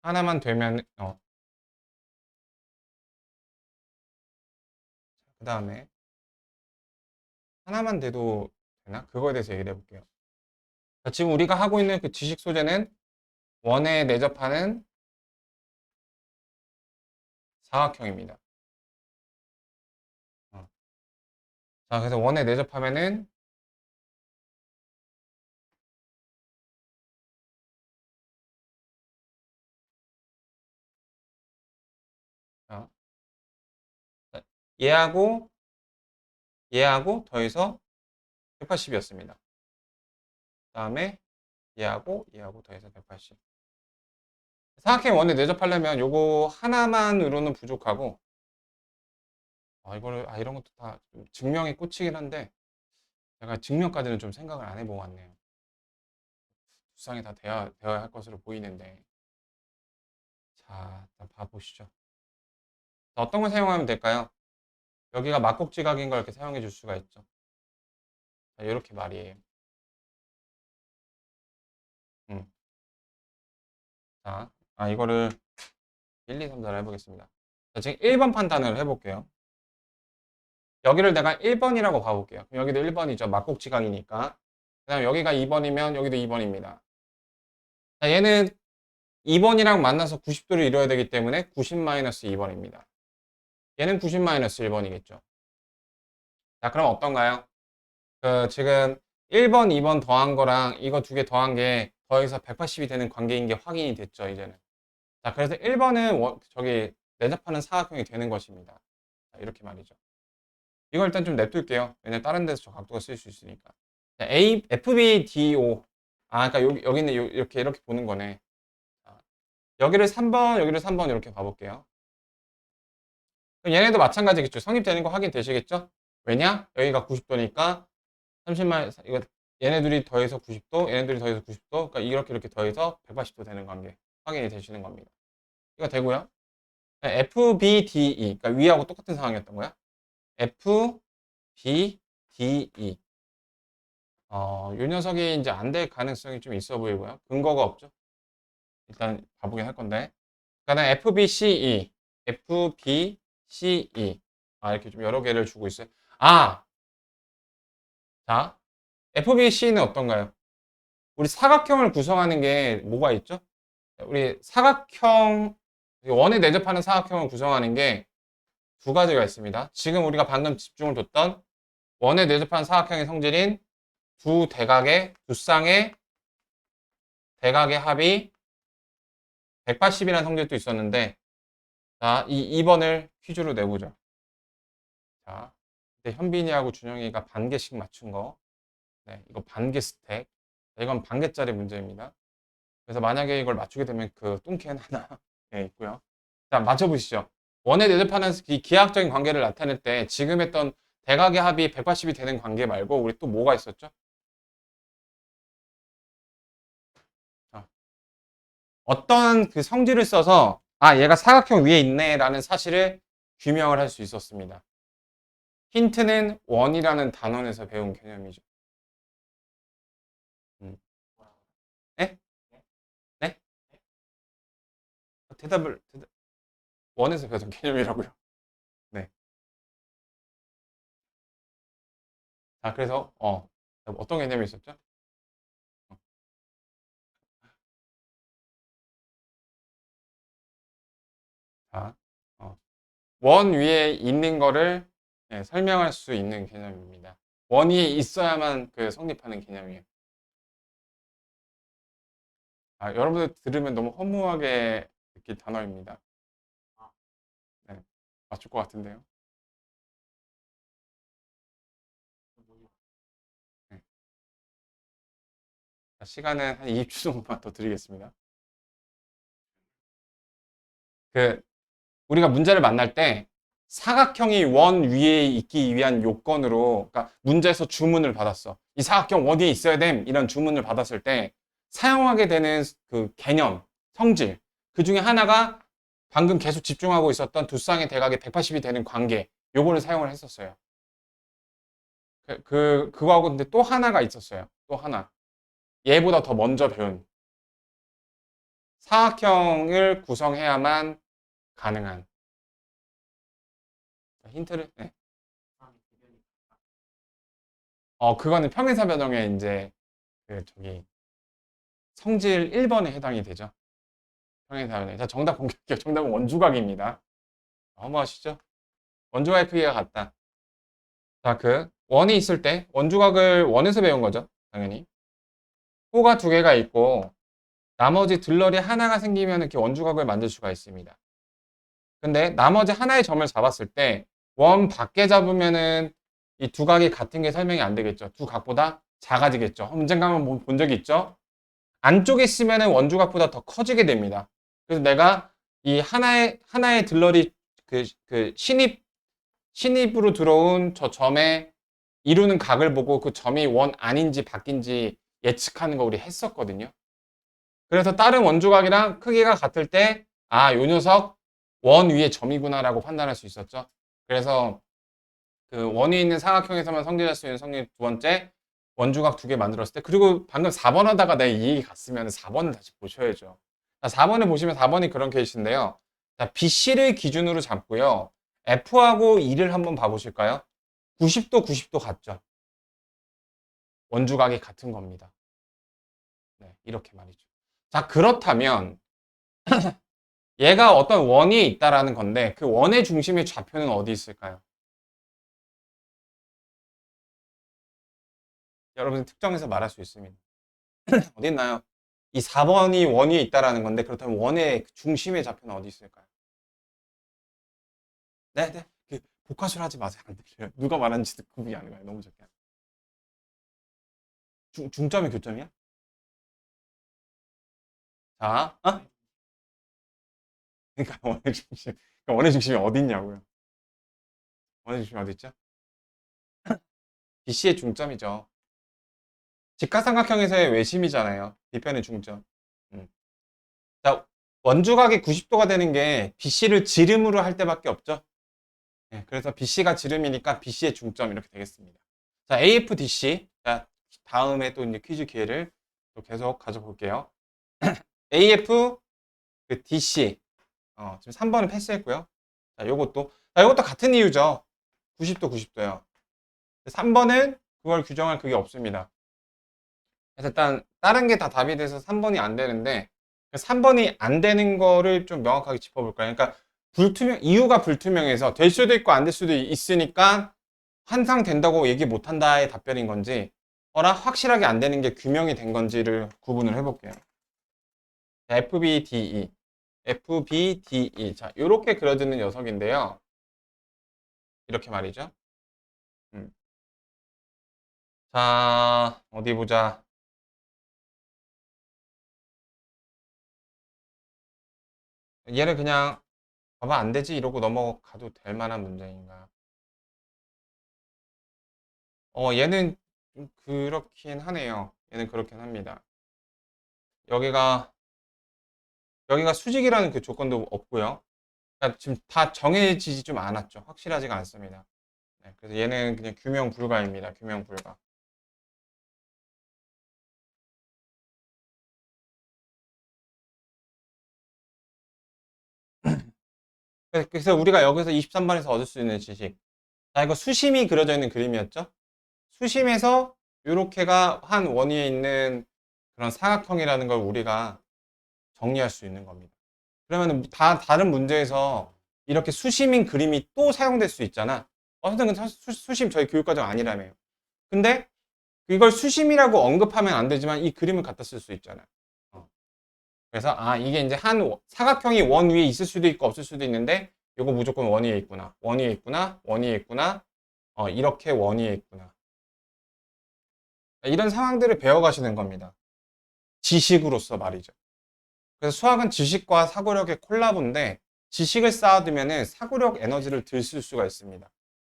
하나만 되면 그 다음에 하나만 돼도 되나? 그거에 대해서 얘기를 해볼게요. 자, 지금 우리가 하고 있는 그 지식 소재는 원에 내접하는 사각형입니다. 자, 그래서 원에 내접하면은 자, 얘하고 얘하고 더해서 180이었습니다. 그다음에 얘하고 더해서 180. 사각형 원에 내접하려면 요거 하나만으로는 부족하고 이런 것도 다 증명이 꽂히긴 한데 제가 증명까지는 좀 생각을 안 해보고 왔네요. 두쌍이 다 되어야 할 것으로 보이는데 자, 일단 봐보시죠. 자, 어떤 걸 사용하면 될까요? 여기가 막곡지각인 걸 이렇게 사용해 줄 수가 있죠. 자, 이렇게 말이에요. 음. 자, 이거를 1, 2, 3, 4를 해보겠습니다. 자, 지금 1번 판단을 해볼게요. 여기를 내가 1번이라고 봐볼게요. 그럼 여기도 1번이죠. 막곡지각이니까. 그 다음에 여기가 2번이면 여기도 2번입니다. 자, 얘는 2번이랑 만나서 90도를 이뤄야 되기 때문에 90-2번입니다. 얘는 90-1번이겠죠. 자, 그럼 어떤가요? 지금 1번, 2번 더한 거랑 이거 두 개 더한 게 더해서 180이 되는 관계인 게 확인이 됐죠, 이제는. 자, 그래서 1번은 저기 내접하는 사각형이 되는 것입니다. 자, 이렇게 말이죠. 이걸 일단 좀 냅둘게요. 왜냐면 다른 데서 저 각도가 쓸 수 있으니까. 자, FBDO. 그러니까 여기는 이렇게 보는 거네. 자, 여기를 3번, 여기를 3번 이렇게 봐볼게요. 그럼 얘네도 마찬가지겠죠. 성립되는 거 확인되시겠죠? 왜냐? 여기가 90도니까 30만, 이거 얘네들이 더해서 90도, 얘네들이 더해서 90도, 그러니까 이렇게 더해서 180도 되는 관계 확인이 되시는 겁니다. 이거 되고요. FBDE, 그러니까 위하고 똑같은 상황이었던 거야. FBDE. 요 녀석이 이제 안 될 가능성이 좀 있어 보이고요. 근거가 없죠. 일단 봐보긴 할 건데. 그다음 FBCE, FBCE. 이렇게 좀 여러 개를 주고 있어요. 자, FBC는 어떤가요? 우리 사각형을 구성하는 게 뭐가 있죠? 우리 사각형, 원에 내접하는 사각형을 구성하는 게 두 가지가 있습니다. 지금 우리가 방금 집중을 뒀던 원에 내접하는 사각형의 성질인 두 쌍의 대각의 합이 180이라는 성질도 있었는데, 자, 이 2번을 퀴즈로 내보죠. 자, 이제 현빈이하고 준영이가 반 개씩 맞춘 거. 네, 이거 반 개 스택. 이건 반 개짜리 문제입니다. 그래서 만약에 이걸 맞추게 되면 그 뚱캔 하나 네, 있고요. 자, 맞춰보시죠. 원에 대접하는 이 기하학적인 관계를 나타낼 때 지금 했던 대각의 합이 180이 되는 관계 말고 우리 또 뭐가 있었죠? 자, 어떤 그 성질을 써서 얘가 사각형 위에 있네 라는 사실을 규명을 할 수 있었습니다. 힌트는 원이라는 단원에서 배운 개념이죠. 음. 네? 네? 원에서 배운 개념이라고요. 네. 자, 그래서 어떤 개념이 있었죠? 자, 어, 원 위에 있는 거를 설명할 수 있는 개념입니다. 원 위에 있어야만 그 성립하는 개념이에요. 여러분들 들으면 너무 허무하게 느낄 단어입니다. 네, 맞출 것 같은데요. 네. 자, 시간은 한 20초 정도만 더 드리겠습니다. 그 우리가 문제를 만날 때 사각형이 원 위에 있기 위한 요건으로, 그러니까 문제에서 주문을 받았어. 이 사각형 원 위에 있어야 됨 이런 주문을 받았을 때 사용하게 되는 그 개념, 성질 그 중에 하나가 방금 계속 집중하고 있었던 두 쌍의 대각이 180이 되는 관계, 요거를 사용을 했었어요. 그거하고 근데 또 하나가 있었어요. 또 하나. 얘보다 더 먼저 배운 사각형을 구성해야만 가능한 힌트를. 네. 그거는 평행사 변형의 이제 그 저기 성질 1번에 해당이 되죠. 평행사 변형. 자, 정답 공개할게요. 정답은 원주각입니다. 어마하시죠? 원주각의 크기가 같다. 자, 그 원이 있을 때 원주각을 원에서 배운 거죠. 당연히. 호가 두 개가 있고 나머지 들러리 하나가 생기면 이렇게 원주각을 만들 수가 있습니다. 근데 나머지 하나의 점을 잡았을 때 원 밖에 잡으면은 이 두 각이 같은 게 설명이 안 되겠죠. 두 각보다 작아지겠죠. 언젠가 한번 본 적이 있죠. 안쪽에 있으면은 원주각보다 더 커지게 됩니다. 그래서 내가 이 하나의 들러리 그 신입으로 들어온 저 점에 이루는 각을 보고 그 점이 원 아닌지 바뀐지 예측하는 거 우리 했었거든요. 그래서 다른 원주각이랑 크기가 같을 때, 아, 요 녀석 원 위에 점이구나라고 판단할 수 있었죠. 그래서 그 원 위에 있는 사각형에서만 성질할 수 있는 성질 두 번째, 원주각 두 개 만들었을 때, 그리고 방금 4번 하다가 내 이 얘기 갔으면 4번을 다시 보셔야죠. 자, 4번을 보시면 4번이 그런 케이스인데요. 자, BC를 기준으로 잡고요. F하고 E를 한번 봐보실까요? 90도, 90도 같죠? 원주각이 같은 겁니다. 네, 이렇게 말이죠. 자, 그렇다면 얘가 어떤 원이 있다라는 건데 그 원의 중심의 좌표는 어디 있을까요? 여러분 특정해서 말할 수 있습니다. 어디 있나요? 이 4번이 원 위에 있다라는 건데 그렇다면 원의 중심의 좌표는 어디 있을까요? 네, 네. 그 복화술 하지 마세요. 안 들려요. 누가 말하는지 구분이 안 가요. 너무 적게. 중점이 교점이야? 자, 그러니까 원의 중심이 어디 있냐고요. 원의 중심이 어디 있죠? BC의 중점이죠. 직각삼각형에서의 외심이잖아요. B편의 중점. 음. 자, 원주각이 90도가 되는 게 BC를 지름으로 할 때밖에 없죠. 네, 그래서 BC가 지름이니까 BC의 중점 이렇게 되겠습니다. 자, AFDC. 자, 다음에 또 이제 퀴즈 기회를 또 계속 가져볼게요. AF 그 DC. 지금 3번은 패스했고요. 자, 요것도 같은 이유죠. 90도, 90도요. 3번은 그걸 규정할 그게 없습니다. 그래서 일단 다른 게 다 답이 돼서 3번이 안 되는데 3번이 안 되는 거를 좀 명확하게 짚어볼까요? 그러니까 이유가 불투명해서 될 수도 있고 안 될 수도 있으니까 항상 된다고 얘기 못 한다의 답변인 건지 확실하게 안 되는 게 규명이 된 건지를 구분을 해볼게요. FBDE. FBDE. 자, 이렇게 그려지는 녀석인데요. 이렇게 말이죠. 자, 어디 보자. 얘를 그냥 봐봐 안 되지 이러고 넘어가도 될 만한 문제인가. 얘는 좀 그렇긴 하네요. 얘는 그렇긴 합니다. 여기가 수직이라는 그 조건도 없고요. 그러니까 지금 다 정해지지 좀 않았죠. 확실하지가 않습니다. 네, 그래서 얘는 그냥 규명 불가입니다. 규명 불가. 그래서 우리가 여기서 23번에서 얻을 수 있는 지식. 자, 이거 수심이 그려져 있는 그림이었죠? 수심에서 이렇게가 한 원위에 있는 그런 사각형이라는 걸 우리가 정리할 수 있는 겁니다. 그러면 다 다른 문제에서 이렇게 수심인 그림이 또 사용될 수 있잖아. 선생님 수심 저희 교육과정 아니라며요. 근데 이걸 수심이라고 언급하면 안 되지만 이 그림을 갖다 쓸 수 있잖아요. 그래서 이게 이제 한 사각형이 원 위에 있을 수도 있고 없을 수도 있는데 이거 무조건 원 위에 있구나. 원 위에 있구나. 원 위에 있구나. 이렇게 원 위에 있구나. 이런 상황들을 배워가시는 겁니다. 지식으로서 말이죠. 그래서 수학은 지식과 사고력의 콜라보인데 지식을 쌓아두면 사고력 에너지를 들 쓸 수가 있습니다.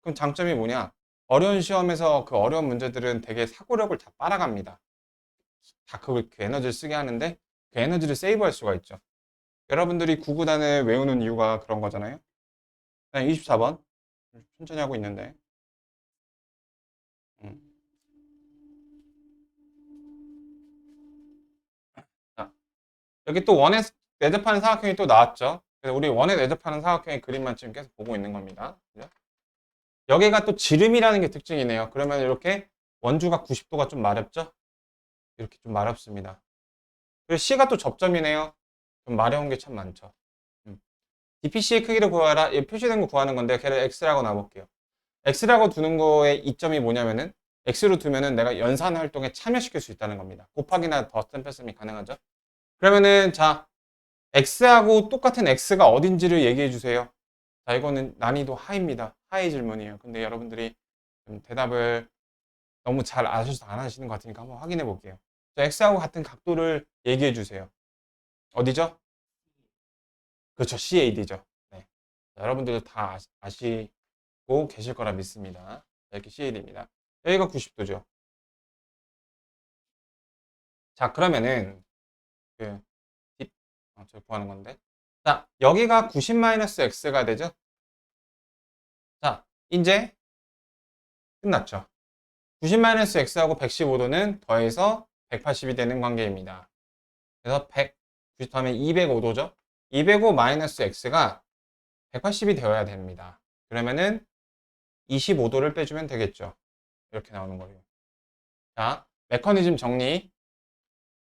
그럼 장점이 뭐냐? 어려운 시험에서 그 어려운 문제들은 되게 사고력을 다 빨아갑니다. 다 그 에너지를 쓰게 하는데 그 에너지를 세이브할 수가 있죠. 여러분들이 구구단을 외우는 이유가 그런 거잖아요. 24번 천천히 하고 있는데 음. 자, 여기 또 원에 내접하는 사각형이 또 나왔죠. 그래서 우리 원에 내접하는 사각형의 그림만 지금 계속 보고 있는 겁니다. 그죠? 여기가 또 지름이라는 게 특징이네요. 그러면 이렇게 원주가 90도가 좀 마렵죠? 이렇게 좀 마렵습니다. 그리고 C가 또 접점이네요. 좀 마려운 게 참 많죠. DPC의 크기를 구하라. 이 표시된 거 구하는 건데 걔를 X라고 놔볼게요. X라고 두는 거의 이점이 뭐냐면은 X로 두면은 내가 연산 활동에 참여시킬 수 있다는 겁니다. 곱하기나 더스트 뺐음이 가능하죠. 그러면은 자 X하고 똑같은 X가 어딘지를 얘기해 주세요. 자 이거는 난이도 하입니다. 하이 질문이에요. 근데 여러분들이 대답을 너무 잘 아셔서 안 하시는 것 같으니까 한번 확인해 볼게요. 자, X하고 같은 각도를 얘기해 주세요. 어디죠? 그렇죠. CAD죠. 네. 여러분들도 다 아시고 계실 거라 믿습니다. 이렇게 CAD입니다. 여기가 90도죠. 자, 그러면은 그 저 구하는 건데. 자, 여기가 90-x가 되죠? 자, 이제 끝났죠. 90-x하고 115도는 더해서 180이 되는 관계입니다. 그래서 100, 90 하면 205도죠? 205-x가 180이 되어야 됩니다. 그러면은 25도를 빼주면 되겠죠. 이렇게 나오는 거예요. 자, 메커니즘 정리.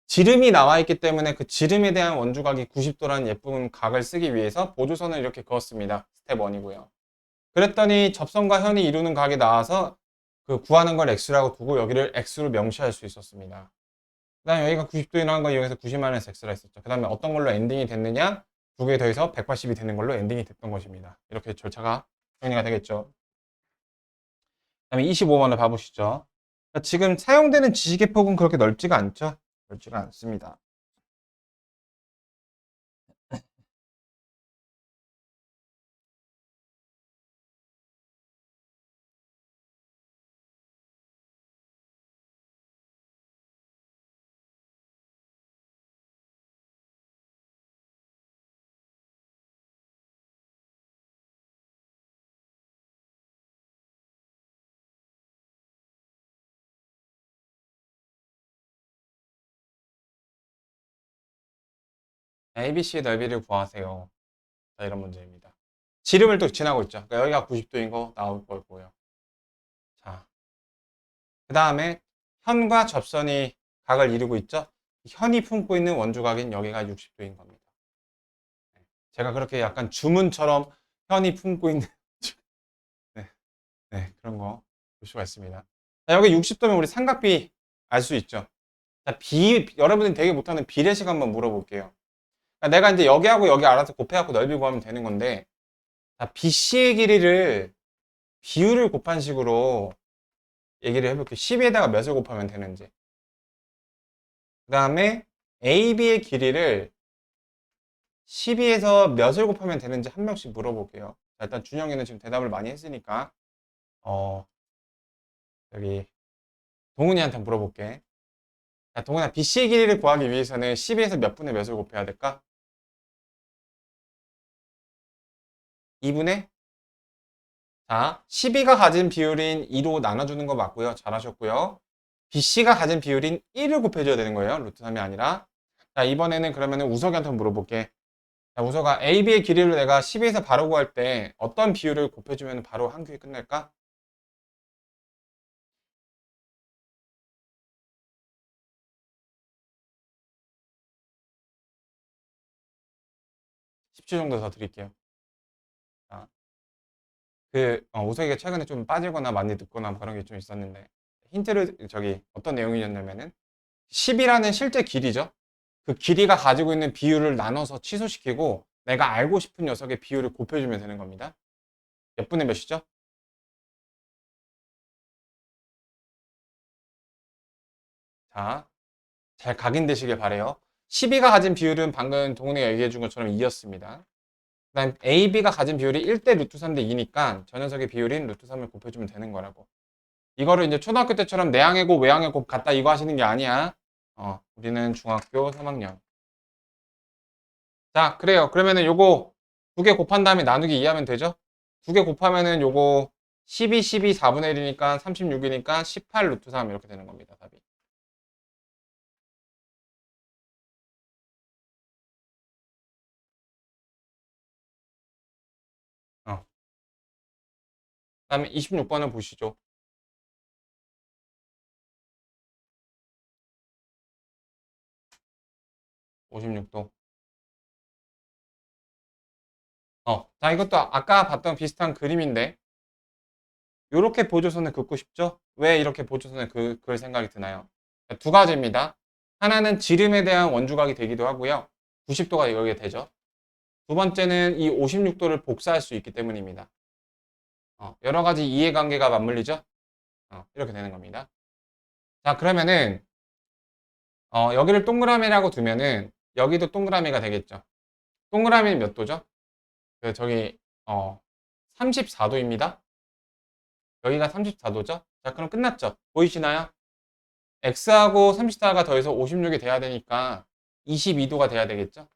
지름이 나와 있기 때문에 그 지름에 대한 원주각이 90도라는 예쁜 각을 쓰기 위해서 보조선을 이렇게 그었습니다. 스텝 1이고요. 그랬더니 접선과 현이 이루는 각이 나와서 그 구하는 걸 x라고 두고 여기를 x로 명시할 수 있었습니다. 그 다음에 여기가 90도라는 걸 이용해서 90-x라 했었죠. 그 다음에 어떤 걸로 엔딩이 됐느냐? 두 개 더해서 180이 되는 걸로 엔딩이 됐던 것입니다. 이렇게 절차가 정리가 되겠죠. 그 다음에 25번을 봐보시죠. 그러니까 지금 사용되는 지식의 폭은 그렇게 넓지가 않죠? 넓지가 않습니다. ABC의 넓이를 구하세요. 자, 이런 문제입니다. 지름을 또 지나고 있죠. 그러니까 여기가 90도인 거 나올 거고요. 자, 그 다음에 현과 접선이 각을 이루고 있죠. 현이 품고 있는 원주각인 여기가 60도인 겁니다. 제가 그렇게 약간 주문처럼 현이 품고 있는 네, 네, 그런 거 볼 수가 있습니다. 자, 여기 60도면 우리 삼각비 알 수 있죠. 자, 여러분들이 되게 못하는 비례식 한번 물어볼게요. 그러니까 내가 이제 여기하고 여기 알아서 곱해갖고 넓이 구하면 되는 건데, 자, BC의 길이를 비율을 곱한 식으로 얘기를 해볼게요. 12에다가 몇을 곱하면 되는지. 그 다음에 AB의 길이를 12에서 몇을 곱하면 되는지 한 명씩 물어볼게요. 자, 일단 준영이는 지금 대답을 많이 했으니까, 어, 여기 동훈이한테 물어볼게. 자, 동훈아, BC의 길이를 구하기 위해서는 12에서 몇 분의 몇을 곱해야 될까? 2분의? 자, 12가 가진 비율인 2로 나눠주는 거 맞고요. 잘하셨고요. BC가 가진 비율인 1을 곱해줘야 되는 거예요. 루트 3이 아니라. 자, 이번에는 그러면 우석이한테 물어볼게. 자, 우석아, AB의 길이를 내가 12에서 바로 구할 때 어떤 비율을 곱해주면 바로 한 큐에 끝날까? 십 10초 정도 더 드릴게요. 자, 우석이가 최근에 좀 빠지거나 많이 듣거나 뭐 그런 게 좀 있었는데, 힌트를, 어떤 내용이었냐면은, 10이라는 실제 길이죠. 그 길이가 가지고 있는 비율을 나눠서 취소시키고, 내가 알고 싶은 녀석의 비율을 곱해주면 되는 겁니다. 몇 분의 몇이죠? 자, 잘 각인되시길 바래요. 12가 가진 비율은 방금 동훈이가 얘기해 준 것처럼 2였습니다. 그 다음 AB가 가진 비율이 1대 루트 3대 2니까 저 녀석의 비율인 루트 3을 곱해주면 되는 거라고. 이거를 이제 초등학교 때처럼 내항의 곱, 외항의 곱 같다 이거 하시는 게 아니야. 우리는 중학교 3학년. 자, 그래요. 그러면은 요거 두 개 곱한 다음에 나누기 2 하면 되죠? 두 개 곱하면은 요거 12, 12, 4분의 1이니까 36이니까 18 루트 3 이렇게 되는 겁니다. 답이. 그다음에 26번을 보시죠. 56도. 자, 이것도 아까 봤던 비슷한 그림인데, 이렇게 보조선을 긋고 싶죠? 왜 이렇게 보조선을 그을 생각이 드나요? 두 가지입니다. 하나는 지름에 대한 원주각이 되기도 하고요. 90도가 여기에 되죠. 두 번째는 이 56도를 복사할 수 있기 때문입니다. 여러 가지 이해관계가 맞물리죠? 이렇게 되는 겁니다. 자, 그러면은, 여기를 동그라미라고 두면은, 여기도 동그라미가 되겠죠. 동그라미는 몇 도죠? 저기, 34도입니다. 여기가 34도죠? 자, 그럼 끝났죠? 보이시나요? x하고 34가 더해서 56이 돼야 되니까 22도가 돼야 되겠죠?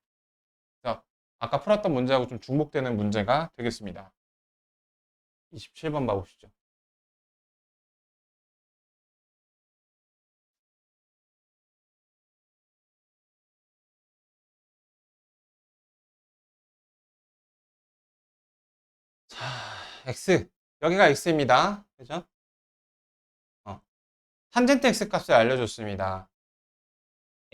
자, 아까 풀었던 문제하고 좀 중복되는 문제가 되겠습니다. 27번 봐보시죠. 자, x. 여기가 x입니다. 그죠? 어, 탄젠트 x 값을 알려줬습니다.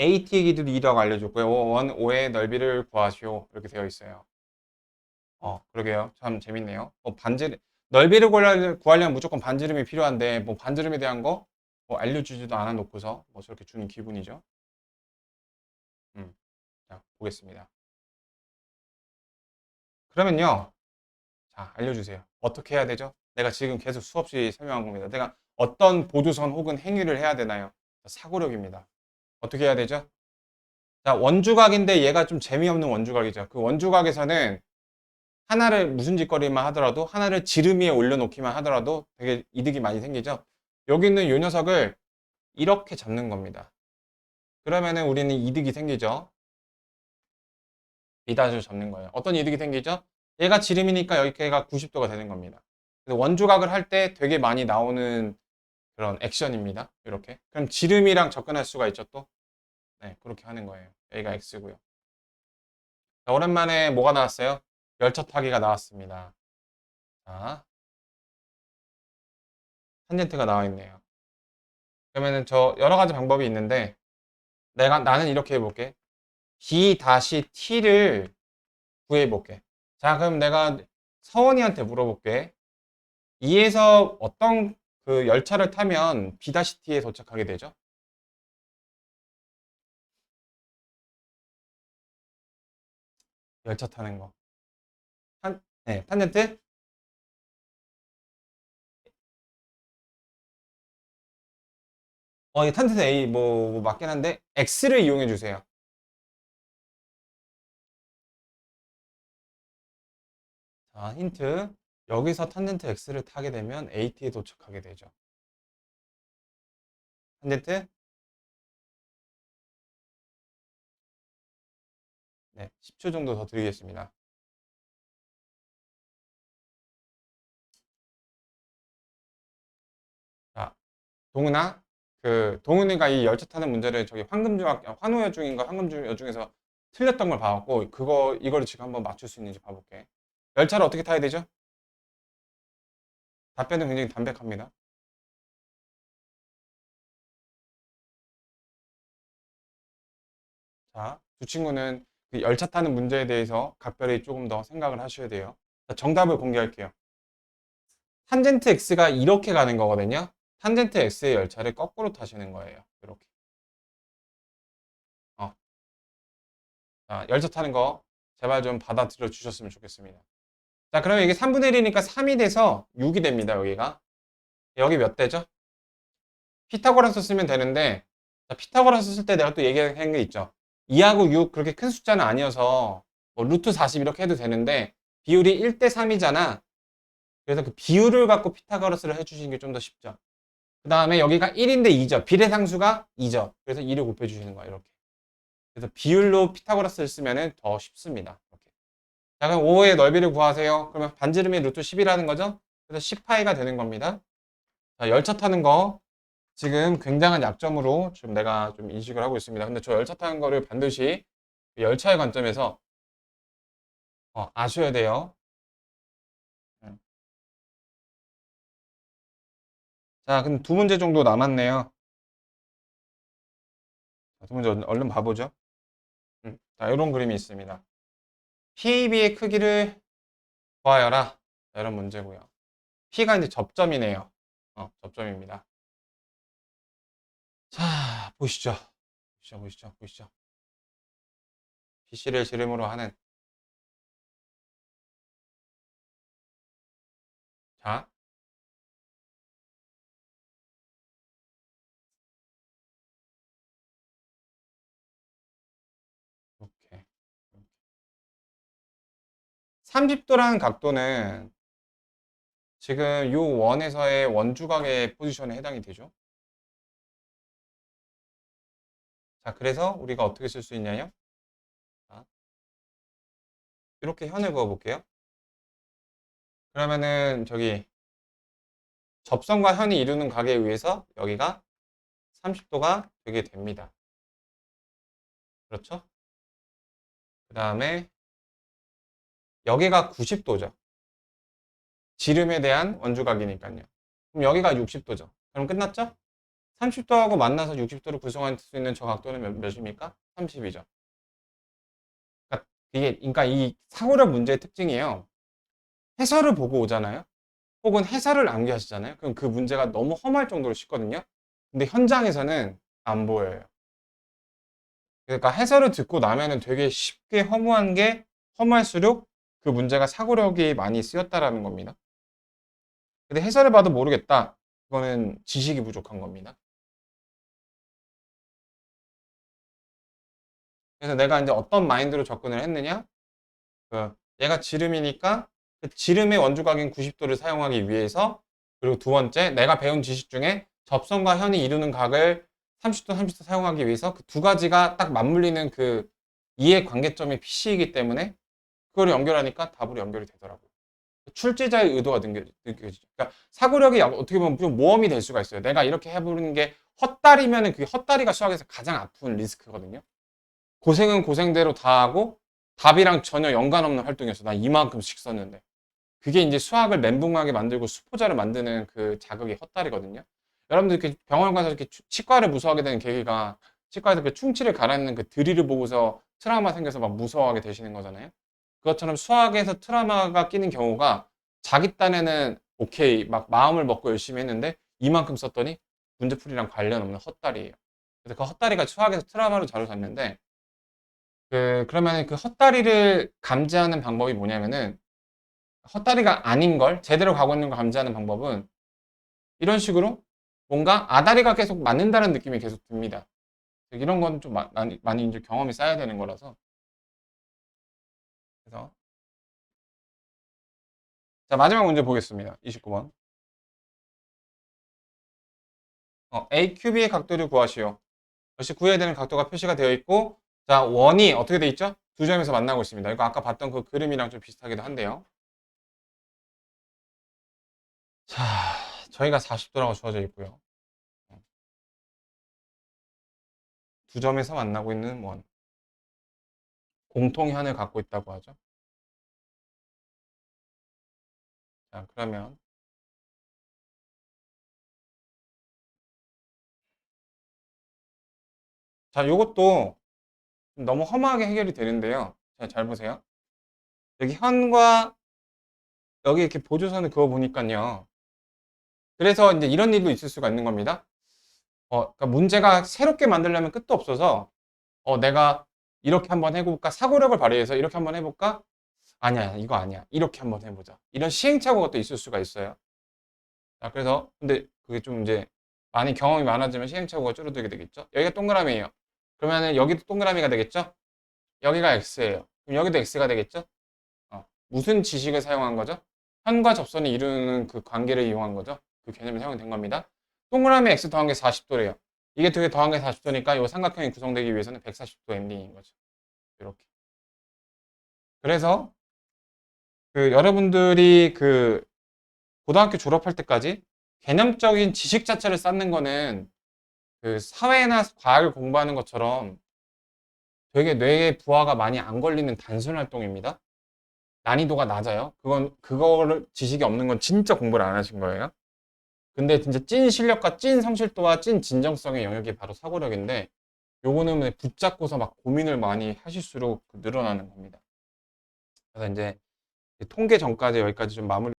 AT의 길이도 2라고 알려줬고요. 원 O의 넓이를 구하시오. 이렇게 되어 있어요. 그러게요. 참 재밌네요. 넓이를 구하려면 무조건 반지름이 필요한데, 뭐 반지름에 대한 거 뭐 알려주지도 않아 놓고서 뭐 저렇게 주는 기분이죠. 자, 보겠습니다. 그러면요. 자, 알려주세요. 어떻게 해야 되죠? 내가 지금 계속 수없이 설명한 겁니다. 내가 어떤 보조선 혹은 행위를 해야 되나요? 사고력입니다. 어떻게 해야 되죠? 자, 원주각인데 얘가 좀 재미없는 원주각이죠. 그 원주각에서는 하나를 무슨 짓거리만 하더라도 하나를 지름 위에 올려놓기만 하더라도 되게 이득이 많이 생기죠. 여기 있는 이 녀석을 이렇게 잡는 겁니다. 그러면은 우리는 이득이 생기죠. B'를 잡는 거예요. 어떤 이득이 생기죠? 얘가 지름이니까 여기가 90도가 되는 겁니다. 그래서 원주각을 할 때 되게 많이 나오는 그런 액션입니다. 이렇게. 그럼 지름이랑 접근할 수가 있죠, 또? 네, 그렇게 하는 거예요. 여기가 X고요. 자, 오랜만에 뭐가 나왔어요? 열차타기가 나왔습니다. 자, 탄젠트가 나와 있네요. 그러면은 저 여러 가지 방법이 있는데 나는 이렇게 해볼게. B-T를 구해볼게. 자, 그럼 내가 서원이한테 물어볼게. 2에서 어떤 그 열차를 타면 B-T에 도착하게 되죠? 열차 타는 거. 네, 탄젠트? 이 탄젠트 A 뭐 맞긴 한데 X를 이용해 주세요. 자, 힌트. 여기서 탄젠트 X를 타게 되면 AT에 도착하게 되죠. 탄젠트? 네, 10초 정도 더 드리겠습니다. 자, 동은아, 동은이가 이 열차 타는 문제를 저기 환호여중인가 황금여중에서 틀렸던 걸 봐갖고 이거를 지금 한번 맞출 수 있는지 봐볼게. 열차를 어떻게 타야 되죠? 답변은 굉장히 담백합니다. 자, 두 친구는 그 열차 타는 문제에 대해서 각별히 조금 더 생각을 하셔야 돼요. 자, 정답을 공개할게요. 탄젠트 X가 이렇게 가는 거거든요. 탄젠트 X의 열차를 거꾸로 타시는 거예요. 이렇게. 어, 자, 열차 타는 거 제발 좀 받아들여 주셨으면 좋겠습니다. 자, 그러면 이게 3분의 1이니까 3이 돼서 6이 됩니다. 여기가. 여기 몇 대죠? 피타고라스 쓰면 되는데, 자, 피타고라스 쓸 때 내가 또 얘기한 게 있죠. 2하고 6 그렇게 큰 숫자는 아니어서 뭐 루트 40 이렇게 해도 되는데 비율이 1대 3이잖아. 그래서 그 비율을 갖고 피타고라스를 해주시는 게 좀 더 쉽죠. 그 다음에 여기가 1인데 2죠. 비례상수가 2죠. 그래서 2를 곱해주시는 거예요. 이렇게. 그래서 비율로 피타고라스를 쓰면 더 쉽습니다. 이렇게. 자, 그럼 5의 넓이를 구하세요. 그러면 반지름이 루트 10이라는 거죠. 그래서 10파이가 되는 겁니다. 자, 열차 타는 거 지금 굉장한 약점으로 지금 내가 좀 인식을 하고 있습니다. 근데 저 열차 타는 거를 반드시 열차의 관점에서 아셔야 돼요. 음. 자, 그럼 두 문제 정도 남았네요. 자, 두 문제 얼른 봐보죠. 자, 이런 그림이 있습니다. PAB의 크기를 구하여라. 자, 이런 문제고요. P가 이제 접점이네요. 접점입니다. 자, 보시죠. BC를 지름으로 하는. 자, 이렇게. 30도라는 각도는 지금 요 원에서의 원주각의 포지션에 해당이 되죠. 자, 그래서 우리가 어떻게 쓸 수 있냐요? 자, 이렇게 현을 그어 볼게요. 그러면은 저기 접선과 현이 이루는 각에 의해서 여기가 30도가 되게 됩니다. 그렇죠? 그 다음에 여기가 90도죠. 지름에 대한 원주각이니까요. 그럼 여기가 60도죠. 그럼 끝났죠? 30도하고 만나서 60도를 구성할 수 있는 저 각도는 몇입니까? 30이죠. 그러니까 이 사고력 문제의 특징이에요. 해설을 보고 오잖아요. 혹은 해설을 암기하시잖아요. 그럼 그 문제가 너무 험할 정도로 쉽거든요. 근데 현장에서는 안 보여요. 그러니까 해설을 듣고 나면은 되게 쉽게 허무한 게 험할수록 그 문제가 사고력이 많이 쓰였다라는 겁니다. 근데 해설을 봐도 모르겠다. 그거는 지식이 부족한 겁니다. 그래서 내가 이제 어떤 마인드로 접근을 했느냐? 얘가 지름이니까 그 지름의 원주각인 90도를 사용하기 위해서, 그리고 두 번째, 내가 배운 지식 중에 접선과 현이 이루는 각을 30도, 30도 사용하기 위해서 그 두 가지가 딱 맞물리는 그 이해 관계점이 PC이기 때문에 그걸 연결하니까 답으로 연결이 되더라고요. 출제자의 의도가 느껴지죠. 그러니까 사고력이 어떻게 보면 좀 모험이 될 수가 있어요. 내가 이렇게 해보는 게 헛다리면은 그게 헛다리가 수학에서 가장 아픈 리스크거든요. 고생은 고생대로 다 하고 답이랑 전혀 연관 없는 활동이었어. 난 이만큼씩 썼는데. 그게 이제 수학을 멘붕하게 만들고 수포자를 만드는 그 자극이 헛다리거든요. 여러분들 이렇게 병원 가서 이렇게 치과를 무서워하게 되는 계기가 치과에서 그 충치를 가라앉는 그 드릴을 보고서 트라우마 생겨서 막 무서워하게 되시는 거잖아요. 그것처럼 수학에서 트라우마가 끼는 경우가 자기 딴에는 오케이 막 마음을 먹고 열심히 했는데 이만큼 썼더니 문제풀이랑 관련 없는 헛다리예요. 그래서 그 헛다리가 수학에서 트라우마로 자로 샀는데 그러면 그 헛다리를 감지하는 방법이 뭐냐면은 헛다리가 아닌 걸 제대로 가고 있는 걸 감지하는 방법은 이런 식으로 뭔가 아다리가 계속 맞는다는 느낌이 계속 듭니다. 이런 건 좀 많이 이제 경험이 쌓여야 되는 거라서. 그래서 자, 마지막 문제 보겠습니다. 29번. AQB의 각도를 구하시오. 역시 구해야 되는 각도가 표시가 되어 있고, 자, 원이 어떻게 되어 있죠? 두 점에서 만나고 있습니다. 이거 아까 봤던 그 그림이랑 좀 비슷하기도 한데요. 자, 저희가 40도라고 주어져 있고요. 두 점에서 만나고 있는 원. 공통현을 갖고 있다고 하죠. 자, 그러면 자, 요것도 너무 험하게 해결이 되는데요. 자, 잘 보세요. 여기 현과 여기 이렇게 보조선을 그어 보니까요. 그래서 이제 이런 일도 있을 수가 있는 겁니다. 그러니까 문제가 새롭게 만들려면 끝도 없어서 내가 이렇게 한번 해볼까? 사고력을 발휘해서 이렇게 한번 해볼까? 아니야, 이거 아니야. 이렇게 한번 해보자. 이런 시행착오가 또 있을 수가 있어요. 자, 그래서 근데 그게 좀 이제 많이 경험이 많아지면 시행착오가 줄어들게 되겠죠. 여기가 동그라미예요. 그러면은 여기도 동그라미가 되겠죠. 여기가 x예요. 그럼 여기도 x가 되겠죠. 무슨 지식을 사용한 거죠? 현과 접선이 이루는 그 관계를 이용한 거죠. 그 개념이 사용이 된 겁니다. 동그라미 x 더한 게 40도래요. 이게 두 개 더한 게 40도니까 이 삼각형이 구성되기 위해서는 140도 엔딩인 거죠. 이렇게. 그래서 여러분들이 고등학교 졸업할 때까지 개념적인 지식 자체를 쌓는 거는 사회나 과학을 공부하는 것처럼 되게 뇌에 부하가 많이 안 걸리는 단순 활동입니다. 난이도가 낮아요. 그거를 지식이 없는 건 진짜 공부를 안 하신 거예요. 근데 진짜 찐 실력과 찐 성실도와 찐 진정성의 영역이 바로 사고력인데 요거는 붙잡고서 막 고민을 많이 하실수록 늘어나는 겁니다. 그래서 이제 통계 전까지 여기까지 좀 마무리